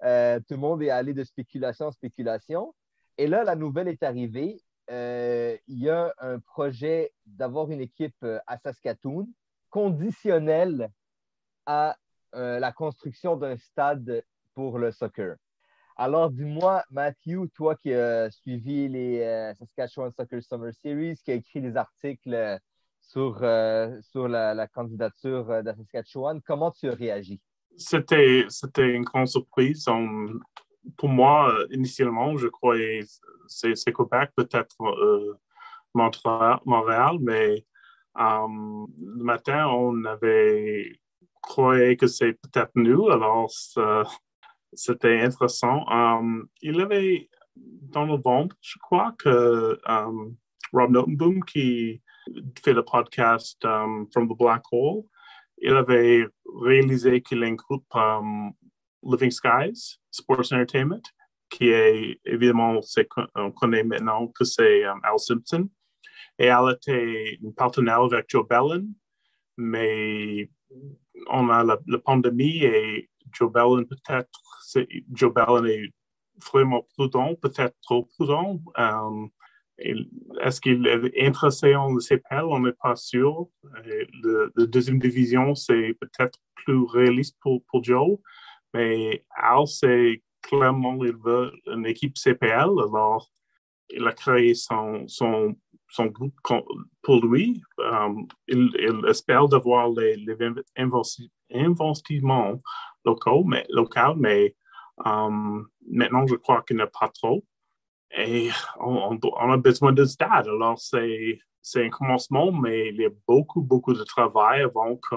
Tout le monde est allé de spéculation en spéculation. Et là, la nouvelle est arrivée. Il y a un projet d'avoir une équipe à Saskatoon conditionnelle à la construction d'un stade pour le soccer. Alors, dis-moi, Matthew, toi qui as suivi les Saskatchewan Soccer Summer Series, qui a écrit des articles sur la candidature de Saskatchewan, comment tu as réagi? C'était une grande surprise. Pour moi, initialement, je croyais c'est Québec, peut-être Montréal, mais le matin, on avait croyé que c'est peut-être nous, alors c'était intéressant. Il y avait dans novembre, je crois, que Rob Notenboom, qui fait le podcast From the Black Hole, il avait réalisé qu'il y a un groupe Living Skies Sports Entertainment, qui est évidemment, on connaît maintenant que c'est Al Simpson. Et elle était une partenaire avec Joe Bellin, mais on a la pandémie et Joe Bellin Joe Bellin est vraiment prudent, peut-être trop prudent. Est-ce qu'il est intéressé en le CPL? On n'est pas sûr. La deuxième division, c'est peut-être plus réaliste pour Joe, mais Al, c'est clairement, il veut une équipe CPL, alors il a créé son groupe pour lui. Il espère d'avoir les investissements locaux, mais maintenant, je crois qu'il n'y a pas trop. Et on a besoin d'un stade. Alors, c'est un commencement, mais il y a beaucoup, beaucoup de travail avant que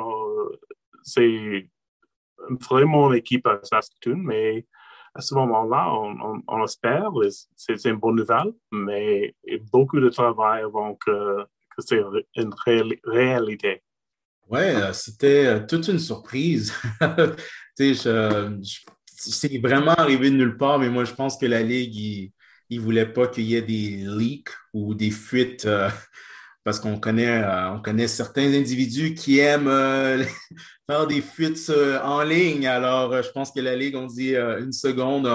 c'est vraiment l'équipe à Saskatoon. Mais à ce moment-là, on espère, c'est une bonne nouvelle, mais il y a beaucoup de travail avant que c'est une réalité. Ouais, c'était toute une surprise. C'est vraiment arrivé de nulle part, mais moi, je pense que la Ligue, il voulait pas qu'il y ait des leaks ou des fuites parce qu'on connaît certains individus qui aiment faire des fuites en ligne. Alors, je pense que la Ligue, on dit une seconde,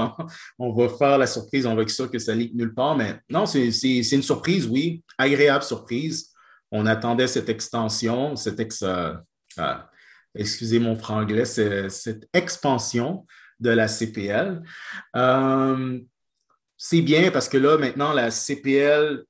on va faire la surprise, on va être sûr que ça leak nulle part. Mais non, c'est une surprise, oui, agréable surprise. On attendait cette extension, excusez mon franglais, cette expansion de la CPL. C'est bien parce que là, maintenant, la CPL,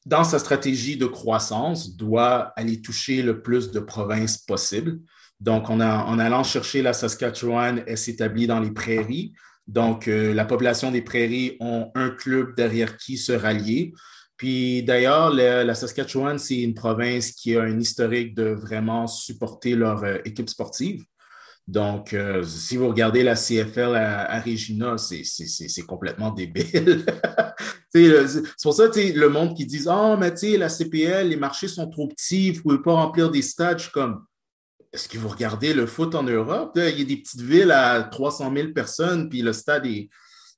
dans sa stratégie de croissance, doit aller toucher le plus de provinces possible. Donc, en allant chercher la Saskatchewan, elle s'établit dans les prairies. Donc, la population des prairies ont un club derrière qui se rallier. Puis d'ailleurs, la Saskatchewan, c'est une province qui a un historique de vraiment supporter leur équipe sportive. Donc, si vous regardez la CFL à Regina, c'est complètement débile. C'est pour ça, le monde qui dit « Ah, mais tu sais, la CPL, les marchés sont trop petits, vous ne pouvez pas remplir des stades. » Je suis comme « Est-ce que vous regardez le foot en Europe? Il y a des petites villes à 300 000 personnes, puis le stade est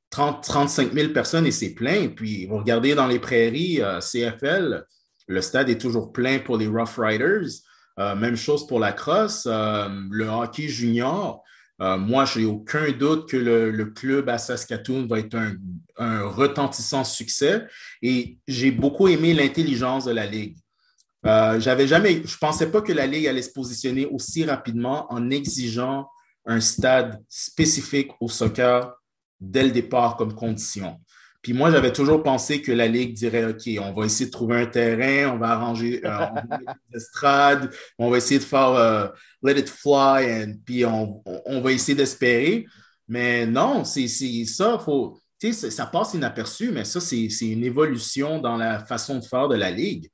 35 000 personnes et c'est plein. Puis vous regardez dans les prairies, CFL, le stade est toujours plein pour les Rough Riders. Même chose pour la crosse, le hockey junior. Moi, je n'ai aucun doute que le club à Saskatoon va être un retentissant succès. Et j'ai beaucoup aimé l'intelligence de la Ligue. Je ne pensais pas que la Ligue allait se positionner aussi rapidement en exigeant un stade spécifique au soccer dès le départ comme condition. Puis moi, j'avais toujours pensé que la Ligue dirait, OK, on va essayer de trouver un terrain, on va arranger des estrades, on va essayer de faire let it fly, puis on va essayer d'espérer. Mais non, c'est ça, ça passe inaperçu, mais ça, c'est une évolution dans la façon de faire de la Ligue.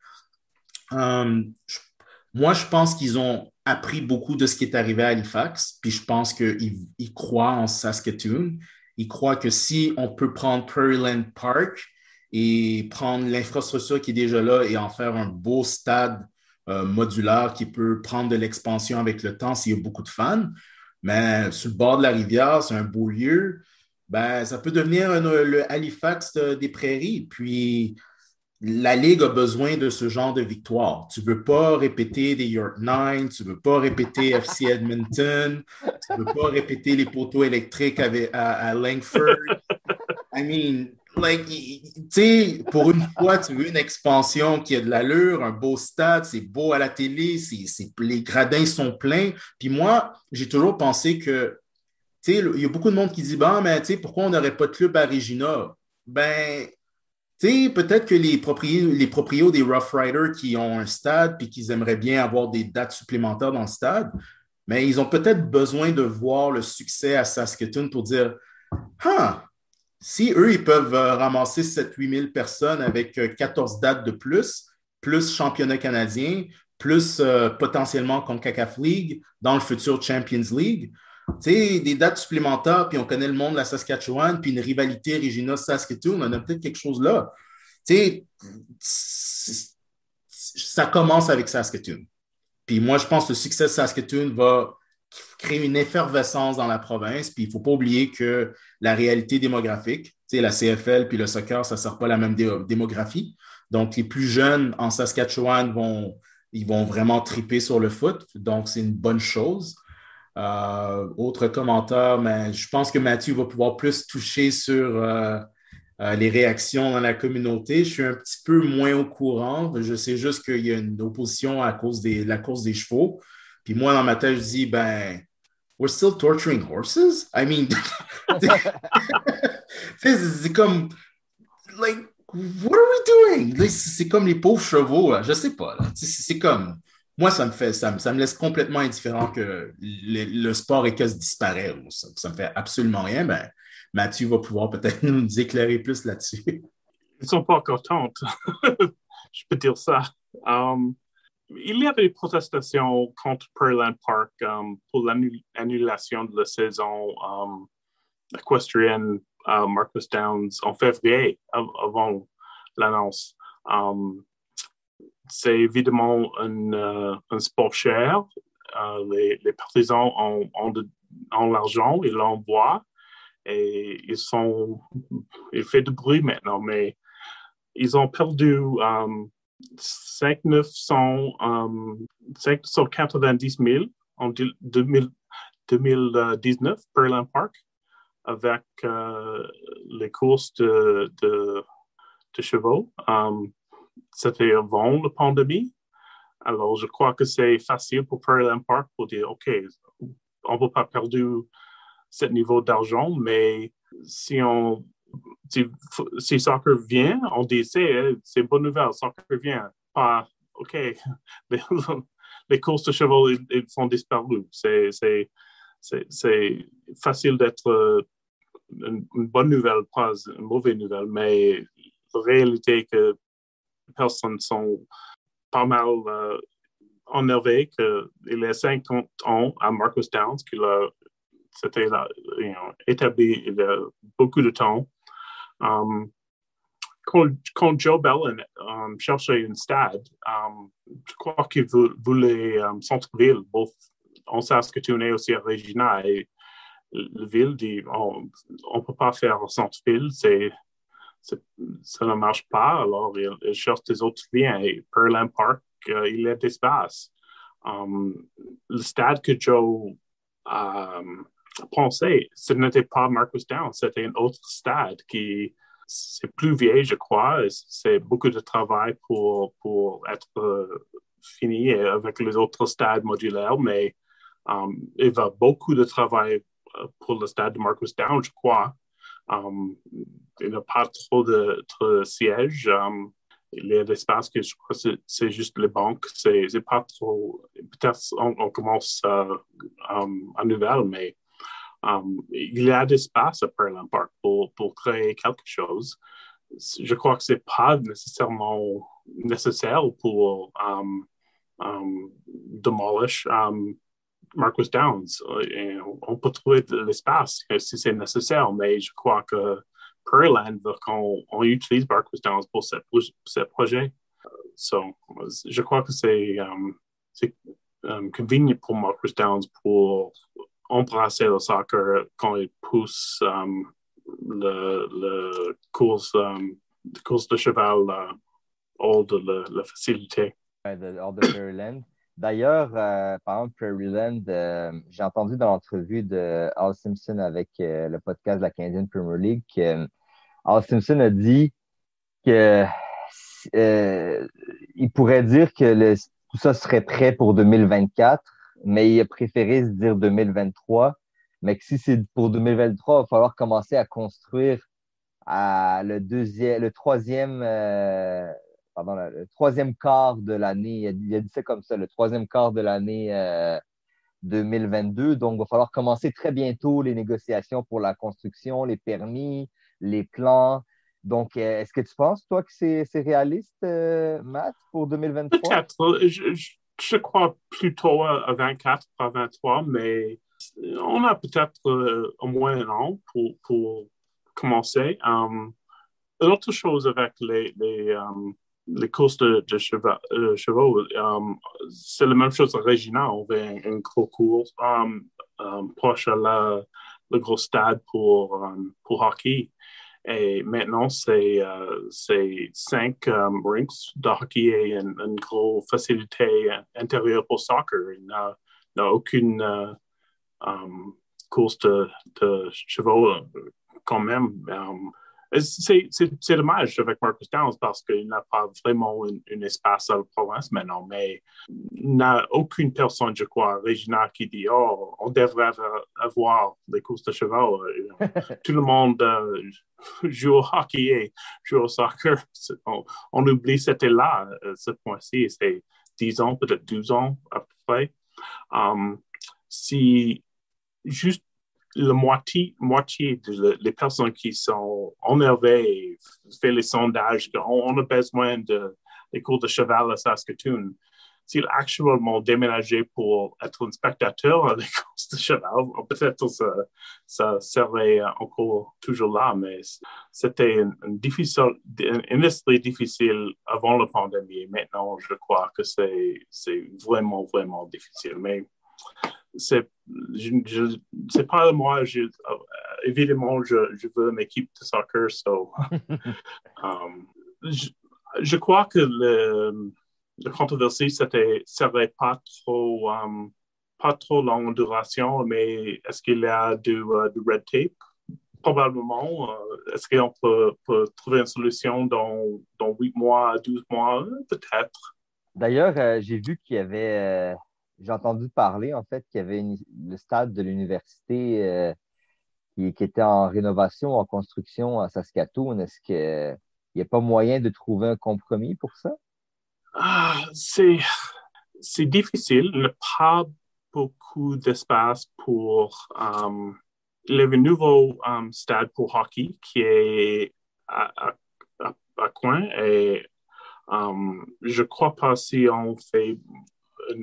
Moi, je pense qu'ils ont appris beaucoup de ce qui est arrivé à Halifax, puis je pense qu'il croit en Saskatoon. Il croit que si on peut prendre Prairieland Park et prendre l'infrastructure qui est déjà là et en faire un beau stade modulaire qui peut prendre de l'expansion avec le temps s'il y a beaucoup de fans, mais sur le bord de la rivière, c'est un beau lieu, ben, ça peut devenir le Halifax des prairies. Puis la Ligue a besoin de ce genre de victoire. Tu ne veux pas répéter des York Nine, tu ne veux pas répéter FC Edmonton, tu ne veux pas répéter les poteaux électriques à Langford. I mean, like, tu sais, pour une fois, tu veux une expansion qui a de l'allure, un beau stade, c'est beau à la télé, les gradins sont pleins. Puis moi, j'ai toujours pensé que, tu sais, il y a beaucoup de monde qui dit, ben, mais tu sais, pourquoi on n'aurait pas de club à Regina? Ben, tu sais, peut-être que les proprios des Rough Riders qui ont un stade puis qu'ils aimeraient bien avoir des dates supplémentaires dans le stade, mais ils ont peut-être besoin de voir le succès à Saskatoon pour dire, ah, si eux, ils peuvent ramasser 7-8 000 personnes avec 14 dates de plus championnat canadien, plus potentiellement CONCACAF League, dans le futur Champions League, tu sais, des dates supplémentaires, puis on connaît le monde de la Saskatchewan, puis une rivalité Regina-Saskatoon, on a peut-être quelque chose là. Tu sais, ça commence avec Saskatoon. Puis moi, je pense que le succès de Saskatoon va créer une effervescence dans la province, puis il ne faut pas oublier que la réalité démographique, tu sais, la CFL puis le soccer, ça ne sert pas la même démographie. Donc, les plus jeunes en Saskatchewan ils vont vraiment triper sur le foot, donc c'est une bonne chose. Autre commentaire, mais je pense que Mathieu va pouvoir plus toucher sur les réactions dans la communauté. Je suis un petit peu moins au courant. Je sais juste qu'il y a une opposition à cause de la course des chevaux. Puis moi, dans ma tête, je dis, ben, we're still torturing horses? I mean, c'est comme, like, what are we doing? C'est comme les pauvres chevaux, là. Je sais pas. C'est comme, moi, ça me laisse complètement indifférent que le sport écosse disparaît. Ça me fait absolument rien. Ben, Mathieu va pouvoir peut-être nous éclairer plus là-dessus. Ils sont pas contents. Je peux dire ça. Il y avait des protestations contre Pearland Park pour l'annulation de la saison équestrienne Marcus Downs en février, avant l'annonce. C'est évidemment un sport cher. Les partisans ont l'argent, ils l'envoient et il fait du bruit maintenant, mais ils ont perdu 590 000 en 2019, Pearland Park, avec les courses de chevaux. C'était avant la pandémie. Alors, je crois que c'est facile pour Pearland Park pour dire, OK, on ne va pas perdre ce niveau d'argent, mais si soccer vient, on dit, c'est une bonne nouvelle, soccer vient. Pas, OK, les courses de chevaux, ils sont disparus. C'est facile d'être une bonne nouvelle, pas une mauvaise nouvelle, mais la réalité est que les personnes sont pas mal énervées qu'il est 50 ans à Marcus Downs, c'était établi il y a beaucoup de temps. Quand Joe Bellin cherchait un stade, je crois qu'il voulait centre-ville, beaucoup en Saskatoon et aussi à Regina. Et la ville dit on ne peut pas faire centre-ville, ça ne marche pas. Alors, il cherche des autres liens. Et Pearland Park, il y a d'espace. Le stade que Joe pensait, ce n'était pas Marcus Downs, c'était un autre stade qui c'est plus vieil, je crois. C'est beaucoup de travail pour être fini avec les autres stades modulaires, mais il va beaucoup de travail pour le stade de Marcus Downs, je crois. Il n'y a pas trop de sièges. Il y a l'espace que je crois que c'est juste les banques. C'est pas trop. Peut-être on commence à nouvelle, mais il y a d'espace à Pearland Park pour créer quelque chose. Je crois que c'est pas nécessairement nécessaire pour demolish Marquis Downs. On peut trouver de l'espace si c'est nécessaire, mais je crois que Prairie veut qu'on utilise Marquis Downs pour ce projet. So, je crois que c'est convenient pour Marquis Downs pour embrasser le soccer quand il pousse le course de cheval hors de la facilité. Hors de Prairieland. D'ailleurs, par exemple, Prairieland, j'ai entendu dans l'entrevue de Al Simpson avec le podcast de la Canadian Premier League que Al Simpson a dit que il pourrait dire que tout ça serait prêt pour 2024, mais il a préféré se dire 2023. Mais que si c'est pour 2023, il va falloir commencer à construire le troisième quart de l'année. Il a dit ça comme ça, le troisième quart de l'année 2022. Donc, il va falloir commencer très bientôt les négociations pour la construction, les permis, les plans. Donc, est-ce que tu penses, toi, que c'est réaliste, Matt, pour 2023? Peut-être. Je crois plutôt à 24, à 23, mais on a peut-être au moins un an pour commencer. L'autre chose avec les courses de chevaux, c'est la même chose à Regina. On fait une grosse course proche à le gros stade pour hockey. Et maintenant, c'est 5 rinks de hockey et une grosse facilité intérieure pour soccer. Il n'y a aucune course de chevaux quand même. C'est dommage avec Marquis Downs parce qu'il n'a pas vraiment un espace à la province maintenant, mais il n'y a aucune personne, je crois, à Regina qui dit « Oh, on devrait avoir des courses de chevaux. » Tout le monde joue au hockey et joue au soccer. On oublie c'était là, ce point-ci. C'est 10 ans, peut-être 12 ans à peu près. Si juste la moitié des personnes qui sont énervées et fait les sondages qu'on a besoin des cours de cheval à Saskatoon, s'ils actuellement déménagé pour être un spectateur des courses de cheval, peut-être ça serait encore toujours là, mais c'était une industrie difficile avant la pandémie. Maintenant, je crois que c'est vraiment, vraiment difficile. Mais c'est pas moi. Évidemment, je veux une équipe de soccer. So, je crois que la controversie serait pas trop longue en duration, mais est-ce qu'il y a du red tape? Probablement. Est-ce qu'on peut trouver une solution dans 8 mois, 12 mois? Peut-être. D'ailleurs, j'ai vu qu'il y avait, j'ai entendu parler en fait qu'il y avait le stade de l'université qui était en rénovation, en construction à Saskatoon. Est-ce qu'il n'y a pas moyen de trouver un compromis pour ça? C'est difficile. Il n'y a pas beaucoup d'espace pour le nouveau stade pour hockey qui est à Coin et je crois pas si on fait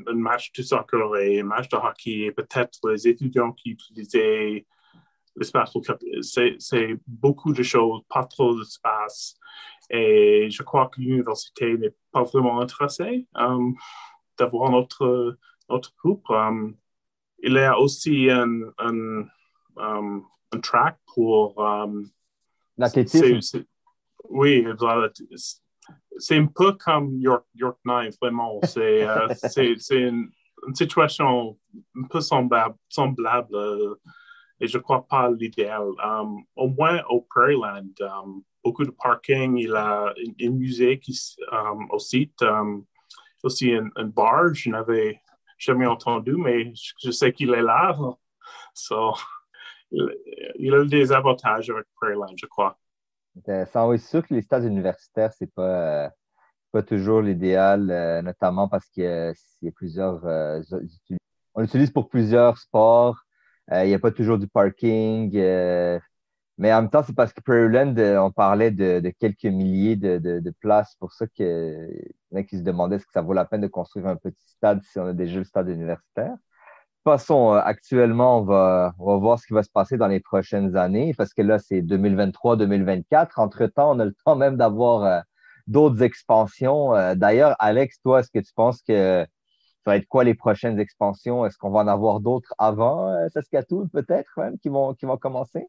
un match de soccer et un match de hockey et peut-être les étudiants qui utilisaient l'espace pour c'est beaucoup de choses, pas trop d'espace. Et je crois que l'université n'est pas vraiment intéressée d'avoir notre groupe. Il y a aussi un track pour l'athlétisme. Oui, c'est un peu comme York 9, vraiment. C'est une situation un peu semblable et je ne crois pas l'idéal. Au moins au Prairieland, beaucoup de parking, il y a un musée au site, aussi un bar, je n'avais jamais entendu, mais je sais qu'il est là. So, il a des avantages avec Prairieland, je crois. Intéressant. Oui, c'est sûr que les stades universitaires, c'est pas toujours l'idéal, notamment parce qu'il y a plusieurs. On l'utilise pour plusieurs sports. Il n'y a pas toujours du parking. Mais en même temps, c'est parce que Prairieland, on parlait de quelques milliers de places. Pour ça qu'il y en a qui se demandaient est-ce que ça vaut la peine de construire un petit stade si on a déjà le stade universitaire. De toute façon, actuellement, on va voir ce qui va se passer dans les prochaines années parce que là, c'est 2023-2024. Entre-temps, on a le temps même d'avoir d'autres expansions. D'ailleurs, Alex, toi, est-ce que tu penses que ça va être quoi les prochaines expansions? Est-ce qu'on va en avoir d'autres avant Saskatoon, peut-être même, qui vont commencer?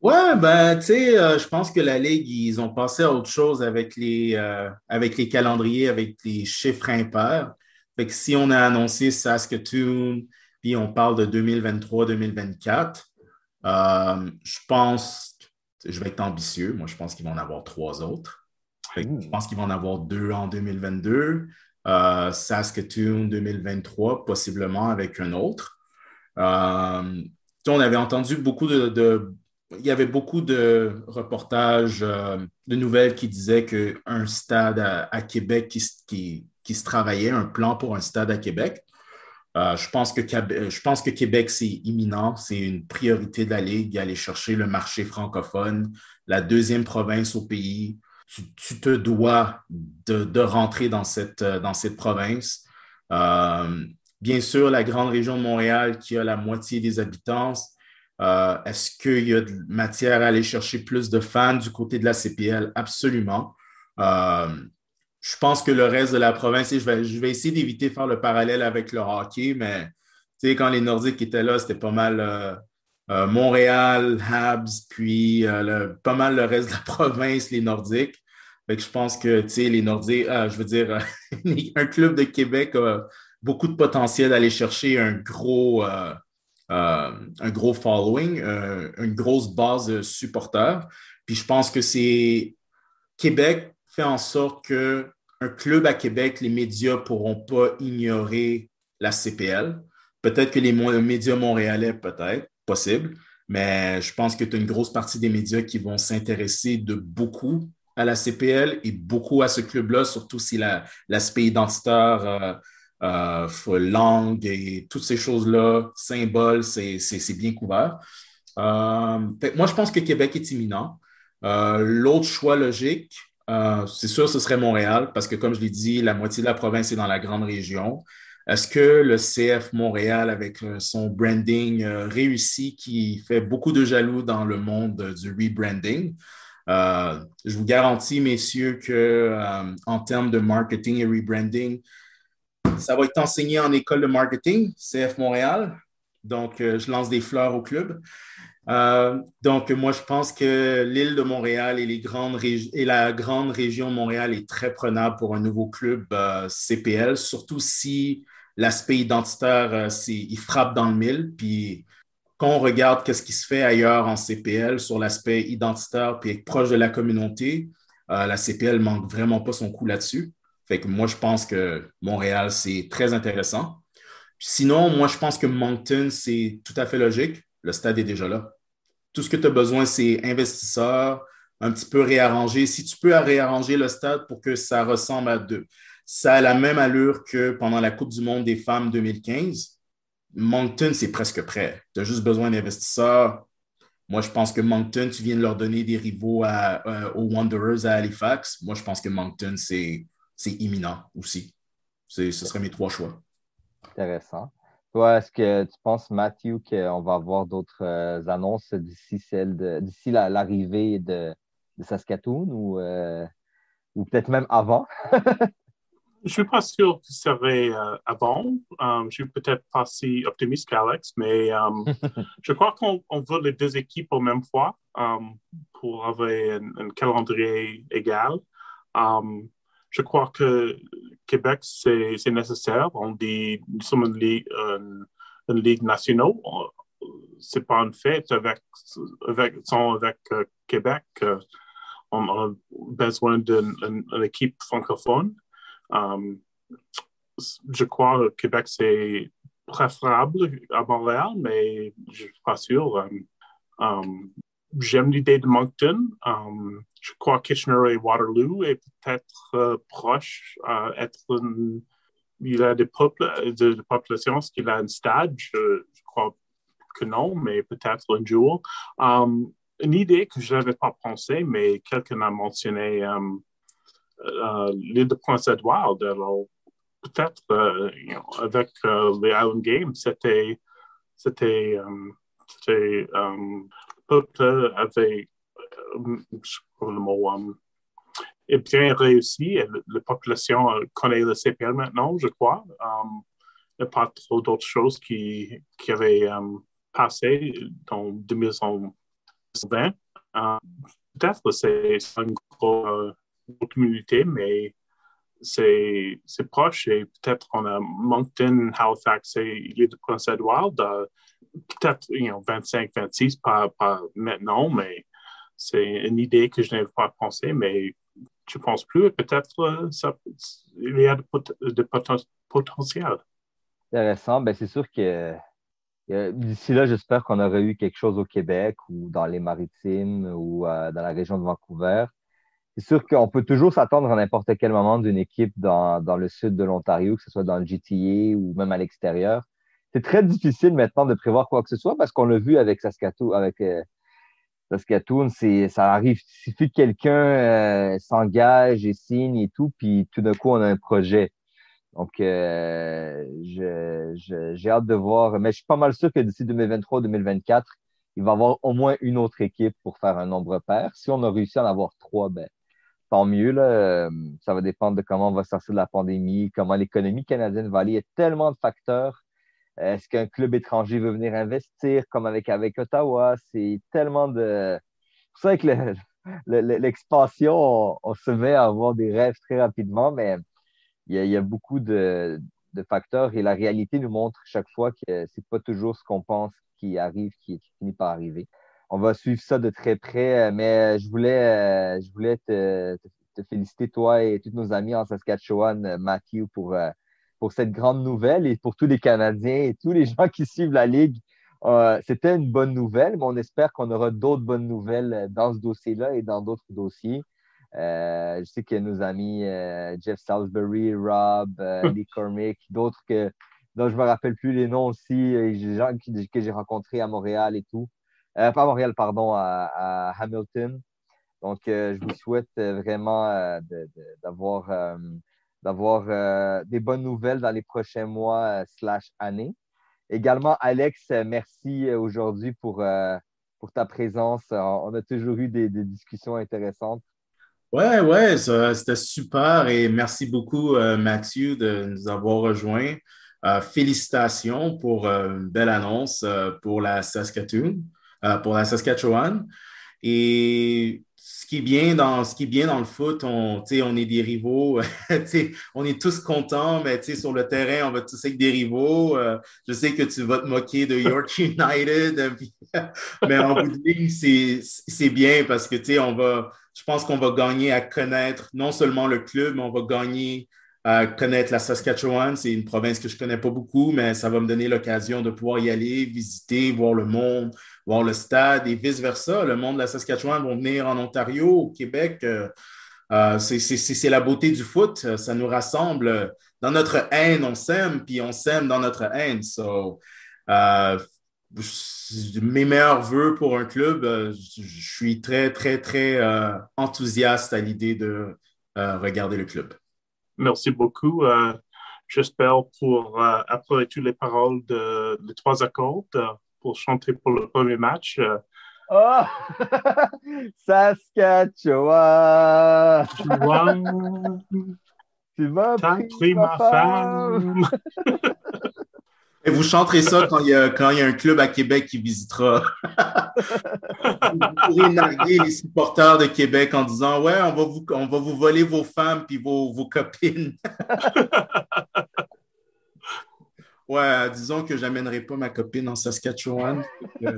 Ouais, ben, tu sais, je pense que la Ligue, ils ont passé à autre chose avec les calendriers, avec les chiffres impairs. Fait que si on a annoncé Saskatoon, puis on parle de 2023-2024, je pense, je vais être ambitieux. Moi, je pense qu'ils vont en avoir trois autres. Fait que je Hmm. pense qu'ils vont en avoir deux en 2022, Saskatoon 2023, possiblement avec un autre. Tu sais, on avait entendu il y avait beaucoup de reportages, de nouvelles qui disaient qu'un stade à Québec qui se travaillait, un plan pour un stade à Québec. Je pense que Québec, c'est imminent. C'est une priorité de la Ligue d'aller chercher le marché francophone, la deuxième province au pays. Tu te dois de rentrer dans cette province. Euh, Bien sûr, la grande région de Montréal qui a la moitié des habitants, est-ce qu'il y a de matière à aller chercher plus de fans du côté de la CPL? Absolument. Euh, je pense que le reste de la province, et je vais essayer d'éviter de faire le parallèle avec le hockey, mais tu sais, quand les Nordiques étaient là, c'était pas mal Montréal, Habs, puis pas mal le reste de la province, les Nordiques. Fait que je pense que tu sais, les Nordiques, je veux dire, un club de Québec a beaucoup de potentiel d'aller chercher un gros following, une grosse base de supporters. Puis je pense que c'est Québec fait en sorte que un club à Québec, les médias ne pourront pas ignorer la CPL. Peut-être que les médias montréalais, peut-être, possible, mais je pense que tu as une grosse partie des médias qui vont s'intéresser de beaucoup à la CPL et beaucoup à ce club-là, surtout si l'aspect identitaire, langue et toutes ces choses-là, symboles, c'est bien couvert. Moi, je pense que Québec est imminent. L'autre choix logique, c'est sûr, ce serait Montréal, parce que comme je l'ai dit, la moitié de la province est dans la grande région. Est-ce que le CF Montréal, avec son branding réussi, qui fait beaucoup de jaloux dans le monde du rebranding, je vous garantis, messieurs, que en termes de marketing et rebranding, ça va être enseigné en école de marketing, CF Montréal. Donc, je lance des fleurs au club. Donc, moi, je pense que l'île de Montréal et la grande région de Montréal est très prenable pour un nouveau club CPL, surtout si l'aspect identitaire, il frappe dans le mille. Puis, quand on regarde qu'est-ce qui se fait ailleurs en CPL sur l'aspect identitaire puis être proche de la communauté, la CPL manque vraiment pas son coup là-dessus. Fait que moi, je pense que Montréal, c'est très intéressant. Sinon, moi, je pense que Moncton, c'est tout à fait logique. Le stade est déjà là. Tout ce que tu as besoin, c'est investisseurs, un petit peu réarranger. Si tu peux réarranger le stade pour que ça ressemble à deux, ça a la même allure que pendant la Coupe du monde des femmes 2015. Moncton, c'est presque prêt. Tu as juste besoin d'investisseurs. Moi, je pense que Moncton, tu viens de leur donner des rivaux aux Wanderers à Halifax. Moi, je pense que Moncton, c'est imminent aussi. Ce seraient mes trois choix. Intéressant. Toi, est-ce que tu penses, Matthew, qu'on va avoir d'autres annonces d'ici l'arrivée de Saskatoon ou peut-être même avant? Je suis pas sûr que ce serait avant. Je suis peut-être pas si optimiste qu'Alex, mais je crois qu'on veut les deux équipes en même fois pour avoir un calendrier égal. Um, je crois que Québec, c'est nécessaire. On dit, nous sommes une ligue nationale. C'est pas une fête avec Québec. On a besoin d'une équipe francophone. Um, je crois que Québec, c'est préférable à Montréal, mais je ne suis pas sûr. Um, J'aime l'idée de Moncton. Je crois que Kitchener et Waterloo est peut-être proche. Il a de populations, est-ce qu'il a un stade? Je crois que non, mais peut-être un jour. une idée que je n'avais pas pensée, mais quelqu'un a mentionné l'île de Prince-Édouard. Alors, peut-être avec les Island Games, le peuple avait, je sais pas le mot, est bien réussi. Et la population connaît le CPL maintenant, je crois. Il n'y a pas trop d'autres choses qui avaient passé dans 2020. Peut-être que c'est une grosse communauté, mais c'est proche et peut-être on a Moncton, Halifax et l'île de Prince-Édouard, peut-être 25-26, pas maintenant, mais c'est une idée que je n'avais pas pensé, mais je pense plus, peut-être il y a de potentiel. Intéressant. Ben, c'est sûr que d'ici là, j'espère qu'on aurait eu quelque chose au Québec ou dans les Maritimes ou dans la région de Vancouver. C'est sûr qu'on peut toujours s'attendre à n'importe quel moment d'une équipe dans le sud de l'Ontario, que ce soit dans le GTA ou même à l'extérieur. C'est très difficile maintenant de prévoir quoi que ce soit parce qu'on l'a vu avec Saskatoon, ça arrive. Il suffit que quelqu'un s'engage et signe et tout, puis tout d'un coup, on a un projet. Donc, j'ai hâte de voir. Mais je suis pas mal sûr que d'ici 2023-2024, il va y avoir au moins une autre équipe pour faire un nombre pair. Si on a réussi à en avoir trois, ben, tant mieux, là. Ça va dépendre de comment on va sortir de la pandémie, comment l'économie canadienne va aller. Il y a tellement de facteurs. Est-ce qu'un club étranger veut venir investir, comme avec Ottawa? C'est tellement de... C'est pour ça que l'expansion, on se met à avoir des rêves très rapidement, mais il y a beaucoup de facteurs et la réalité nous montre chaque fois que c'est pas toujours ce qu'on pense qui arrive, qui finit par arriver. On va suivre ça de très près, mais je voulais te féliciter, toi et tous nos amis en Saskatchewan, Matthew, pour cette grande nouvelle et pour tous les Canadiens et tous les gens qui suivent la Ligue. C'était une bonne nouvelle, mais on espère qu'on aura d'autres bonnes nouvelles dans ce dossier-là et dans d'autres dossiers. Je sais que nos amis Jeff Salisbury, Rob, Lee Cormick, d'autres dont je ne me rappelle plus les noms aussi, des gens que j'ai rencontrés à Montréal et tout. Pas à Montréal, pardon, à Hamilton. Donc, je vous souhaite vraiment d'avoir des bonnes nouvelles dans les prochains mois slash années. Également, Alex, merci aujourd'hui pour ta présence. On a toujours eu des discussions intéressantes. Ouais, c'était super et merci beaucoup, Mathieu, de nous avoir rejoints. Félicitations pour une belle annonce pour la pour la Saskatchewan. Et ce qui est bien dans le foot, on est des rivaux, on est tous contents, mais sur le terrain, on va tous être des rivaux. Je sais que tu vas te moquer de York United, mais en bout de ligne, c'est bien parce que je pense qu'on va gagner à connaître non seulement le club, mais on va gagner à connaître la Saskatchewan. C'est une province que je connais pas beaucoup, mais ça va me donner l'occasion de pouvoir y aller, visiter, voir le monde, voir le stade et vice-versa. Le monde de la Saskatchewan va venir en Ontario, au Québec. C'est la beauté du foot. Ça nous rassemble. Dans notre haine, on s'aime, puis on s'aime dans notre haine. Euh, Mes meilleurs vœux pour un club, je suis très, très, très enthousiaste à l'idée de regarder le club. Merci beaucoup. J'espère après toutes les paroles des trois accords, pour chanter pour le premier match. Oh! Saskatchewan! Tu m'as pris ma femme! Et vous chanterez ça quand il y a un club à Québec qui visitera. Vous pourrez narguer les supporters de Québec en disant ouais, on va vous voler vos femmes puis vos copines. Ouais, disons que j'amènerai pas ma copine en Saskatchewan. Non,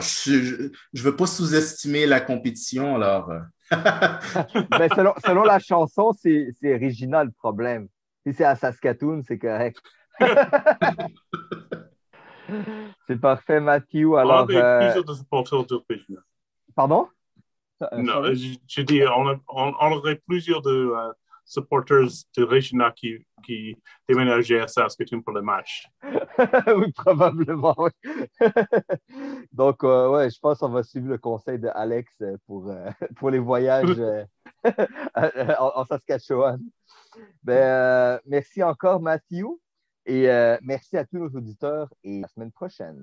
je veux pas sous-estimer la compétition, alors. Ben, selon la chanson, c'est Regina le problème. Si c'est à Saskatoon, c'est correct. C'est parfait, Matthew. Alors, plusieurs de supporters de pardon? Non, je dis, on aurait plusieurs de supporters de Regina qui déménageaient à Saskatoon pour le match. Oui, probablement, oui. Donc, ouais, je pense qu'on va suivre le conseil de Alex pour les voyages en Saskatchewan. Merci encore, Matthew. Et merci à tous nos auditeurs et à la semaine prochaine.